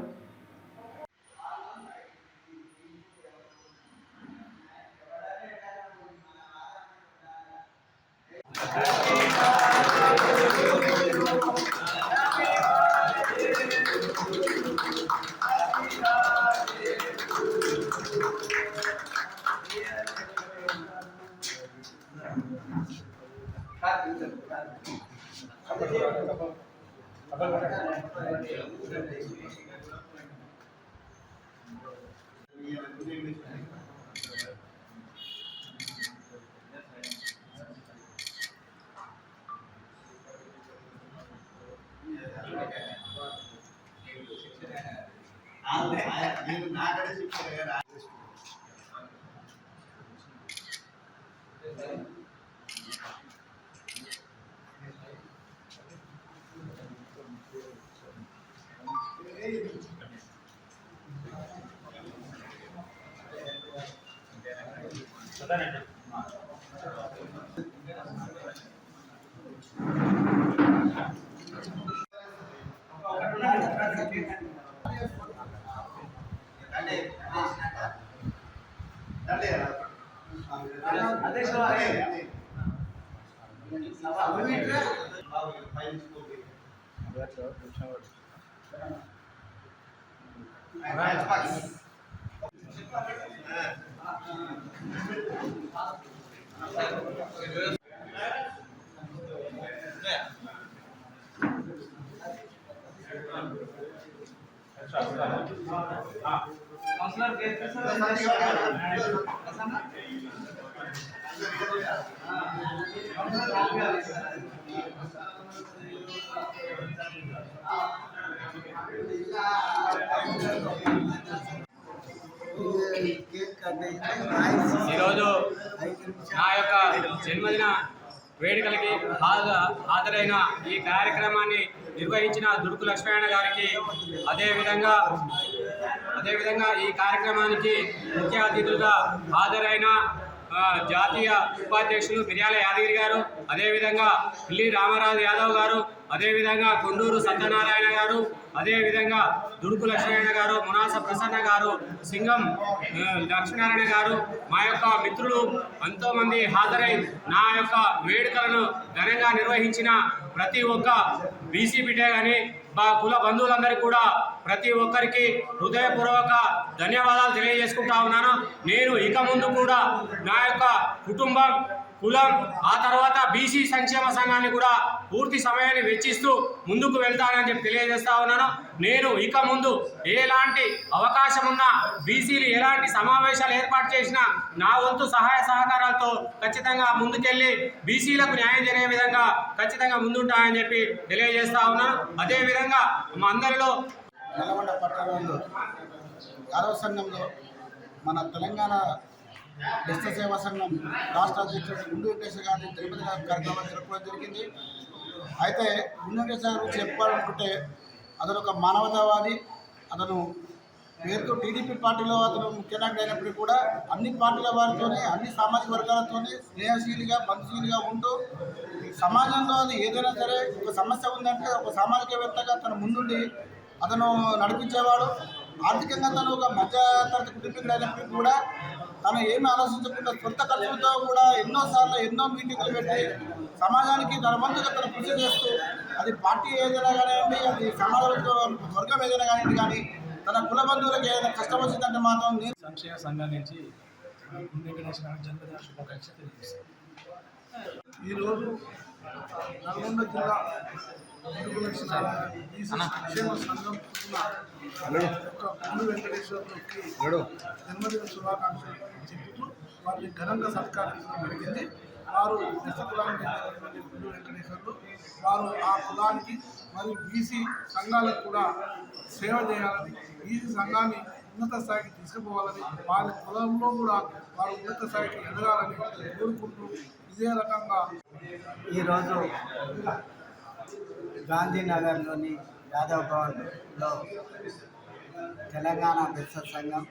ఈరోజు నా యొక్క జన్మదిన వేడుకలకి హాజరైన ఈ కార్యక్రమాన్ని నిర్వహించిన దుడుకు లక్ష్మీనారాయణ గారికి అదేవిధంగా ఈ కార్యక్రమానికి ముఖ్య అతిథులుగా హాజరైన జాతీయ ఉపాధ్యక్షులు మిర్యాల యాదగిరి గారు, అదేవిధంగా పిల్లి రామరాజు యాదవ్ గారు, అదేవిధంగా కొండూరు సత్యనారాయణ గారు, అదేవిధంగా దుడుకు లక్ష్మీనారాయణ గారు, మునాస ప్రసన్న గారు, సింగం లక్ష్మీనారాయణ గారు, మా యొక్క మిత్రులు ఎంతోమంది హాజరై నా యొక్క వేడుకలను ఘనంగా నిర్వహించిన ప్రతి ఒక్క బీసీ బిడ్డ కానీ మా కుల బంధువులందరికీ కూడా ప్రతి ఒక్కరికి హృదయపూర్వక ధన్యవాదాలు తెలియజేసుకుంటా ఉన్నాను. నేను ఇక ముందు కూడా నా యొక్క కుటుంబం, కులం, ఆ తర్వాత బీసీ సంక్షేమ సంఘాన్ని కూడా పూర్తి సమయాన్ని వెచ్చిస్తూ ముందుకు వెళ్తానని చెప్పి తెలియజేస్తా ఉన్నాను. నేను ఇక ముందు ఎలాంటి అవకాశం ఉన్నా, బీసీలు ఎలాంటి సమావేశాలు ఏర్పాటు చేసినా నా వంతు సహాయ సహకారాలతో ఖచ్చితంగా ముందుకెళ్ళి బీసీలకు న్యాయం జరిగే విధంగా ఖచ్చితంగా ముందుంటానని చెప్పి తెలియజేస్తా ఉన్నాను. అదేవిధంగా మా అందరిలో నల్గొండ పట్టణంలో యాదవ సంఘంలో మన తెలంగాణ బెస్త సేవా సంఘం రాష్ట్ర అధ్యక్షుడు గుండు వెంకటేశ్వర గారి తిరుపతి కార్యక్రమం జరపడం జరిగింది. అయితే గుండు వెంకటేశ్వర గారు చెప్పాలనుకుంటే అతను ఒక మానవతావాది, అతను పేరుతో టీడీపీ పార్టీలో అతను ముఖ్య నాయకుడు అయినప్పటికీ కూడా అన్ని పార్టీల వారితోనే అన్ని సామాజిక వర్గాలతోనే స్నేహశీలిగా బంధుశీలిగా ఉంటూ సమాజంలో అది ఏదైనా సరే ఒక సమస్య ఉందంటే ఒక సామాజికవేత్తగా తన ముందుండి అతను నడిపించేవాడు. ఆర్థికంగా తను ఒక మధ్యతరగతి కుటుంబీకుడు అయినప్పటికీ కూడా తను ఏమి ఆలోచించకుండా సొంత ఖర్చులతో కూడా ఎన్నోసార్లు ఎన్నో మీటింగులు పెట్టి సమాజానికి తన వంతుగా తను కృషి చేస్తూ అది పార్టీ ఏదైనా కానివ్వండి, అది సమాజంలో వర్గం ఏదైనా కానివ్వండి, కానీ తన కుల బంధువులకు ఏదైనా కష్టం వచ్చిందంటే మాత్రం సంక్షేమ సంఘం నుంచి గుండు వెంకటేశ్వర గారి జన్మదిన శుభాకాంక్షలు తెలియజేస్తాను. ఈరోజు నల్గొండ జిల్లా సంక్షేమ సంఘం గుండు వెంకటేశ్వరకి జన్మదిన శుభాకాంక్షలు చెబుతూ వారిని ఘనంగా సత్కరించడం జరిగింది. వారు ఎస్సీ కులానికి చెందినటువంటి గుండు వెంకటేశ్వర్లు వారు ఆ కులానికి మరియు బీసీ సంఘాలకు కూడా సేవ చేయాలని, బీసీ సంఘాన్ని ఉన్నత స్థాయికి తీసుకుపోవాలని, వారి కులంలో కూడా వారు ఉన్నత స్థాయికి ఎదగాలని కోరుకుంటూ ఇదే రకంగా ఈరోజు గాంధీనగర్లోని యాదవ్ భవన్లో తెలంగాణ బెస్స సంఘం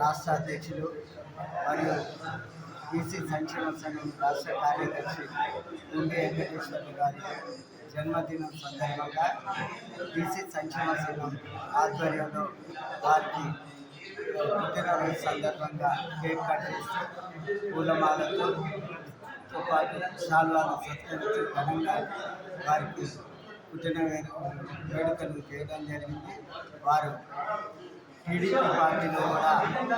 రాష్ట్ర అధ్యక్షులు మరియు బీసీ సంక్షేమ సంఘం రాష్ట్ర కార్యదర్శి గుండు వెంకటేశ్వర గారి జన్మదినం సందర్భంగా బీసీ సంక్షేమ సంఘం ఆధ్వర్యంలో వారికి పుట్టినరోజు సందర్భంగా కేక్ కట్ చేస్తూ పూలమాలతో పాటు శాల్వాలు సత్కరించి ఘనంగా వారికి పుట్టిన వేడుకలు చేయడం జరిగింది. వారు టీడీపీ పార్టీలో కూడా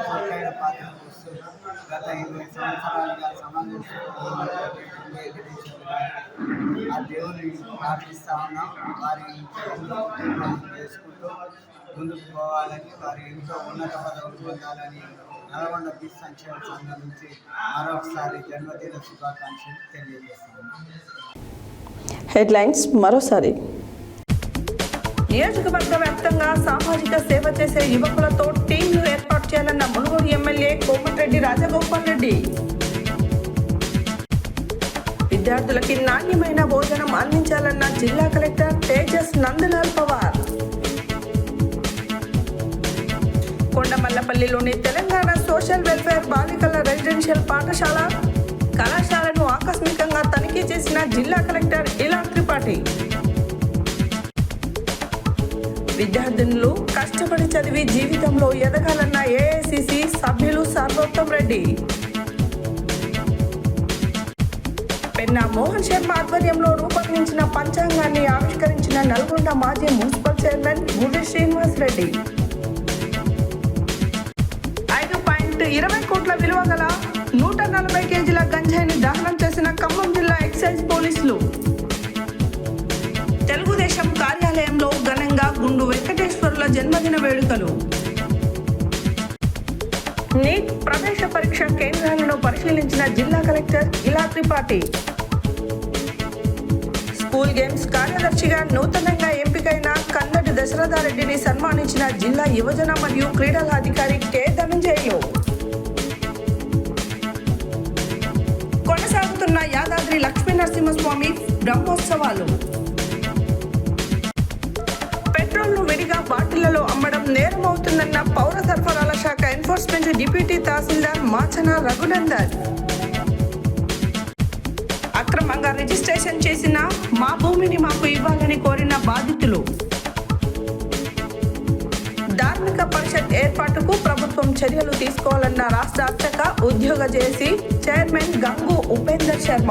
చురుకైన పాత్ర పోస్తూ గత 20 సంవత్సరాలుగా సమాజం ఆ దేవుని ప్రార్థిస్తూ ఉన్నాం. వారి చేసుకుంటూ ముందుకు పోవాలని, వారి ఎంతో ఉన్నత పదవులు పొందాలని నల్గొండ బీసీ సంక్షేమ సంఘం నుంచి మరొకసారి జన్మదిన శుభాకాంక్షలు తెలియజేస్తున్నాను. హెడ్లైన్స్ మరోసారి. నియోజకవర్గ వ్యాప్తంగా సామాజిక సేవ చేసే యువకులతో టీంలు ఏర్పాటు చేయాలన్న మునుగోడు ఎమ్మెల్యే కోమటిరెడ్డి రాజగోపాల్ రెడ్డి. విద్యార్థులకి నాణ్యమైన భోజనం అందించాలన్న జిల్లా కలెక్టర్ తేజస్ నందలాల్ పవార్. కొండమల్లపల్లిలోని తెలంగాణ సోషల్ వెల్ఫేర్ బాలికల రెసిడెన్షియల్ పాఠశాల కళాశాలను ఆకస్మికంగా తనిఖీ చేసిన జిల్లా కలెక్టర్ ఇలా త్రిపాఠి. విద్యార్థినులు కష్టపడి చదివి జీవితంలో ఎదగాలన్న ఏఐసిసి సభ్యులు సర్వోత్తం రెడ్డి. పెన్నా మోహన్ శర్మ ఆధ్వర్యంలో రూపొందించిన పంచాంగాన్ని ఆవిష్కరించిన నల్గొండ మాజీ మున్సిపల్ చైర్మన్ ముడి శ్రీనివాస్ రెడ్డి. 5.20 కోట్ల విలువ గల 140 కేజీల గంజాయిని దహనం చేసిన ఖమ్మం జిల్లా ఎక్సైజ్ పోలీసులు. తెలుగుదేశం కార్యాలయంలో ఘనంగా గుండు వెంకటేశ్వర్ల జన్మదిన వేడుకలు. నీట్ ప్రవేశ పరీక్ష కేంద్రాలను పరిశీలించిన జిల్లా collector Ila Tripathi. School games కార్యదర్శిగా నూతనంగా ఎంపికైన కందటి దశరథారెడ్డిని సన్మానించిన జిల్లా యువజన మరియు క్రీడల అధికారి కె ధనంజయ్లు. కొనసాగుతున్న యాదాద్రి లక్ష్మీ నరసింహస్వామి బ్రహ్మోత్సవాలు. పెట్రోల్ను విడిగా బాటిళ్లలో అమ్మడం నేరమవుతుందన్న పౌర సరఫరాల శాఖ ఎన్ఫోర్స్మెంట్ డిప్యూటీ తహసీల్దార్ మాచన రఘునందన్. అక్రమంగా రిజిస్ట్రేషన్ చేసిన మా భూమిని మాకు ఇవ్వాలని కోరిన బాధితులు. ధార్మిక పరిషత్ ఏర్పాటుకు ప్రభుత్వం చర్యలు తీసుకోవాలన్న రాష్ట్ర అర్చక ఉద్యోగ జేఏసీ చైర్మన్ గంగు ఉపేందర్ శర్మ.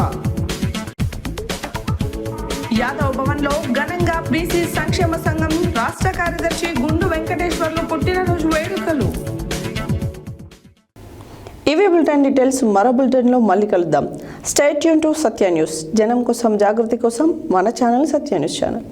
యాదవ్ భవన్లో ఘనంగా బీసీ సంక్షేమ సంఘం రాష్ట్ర కార్యదర్శి గుండు వెంకటేశ్వర్లు పుట్టినరోజు వేడుకలు. ఇవే బులెటిన్ డీటెయిల్స్. మరో బులెటిన్లో మళ్ళీ కలుద్దాం. Stay tune to Satya news. జనం కోసం జాగృతి కోసం మన ఛానల్ సత్య న్యూస్ ఛానల్.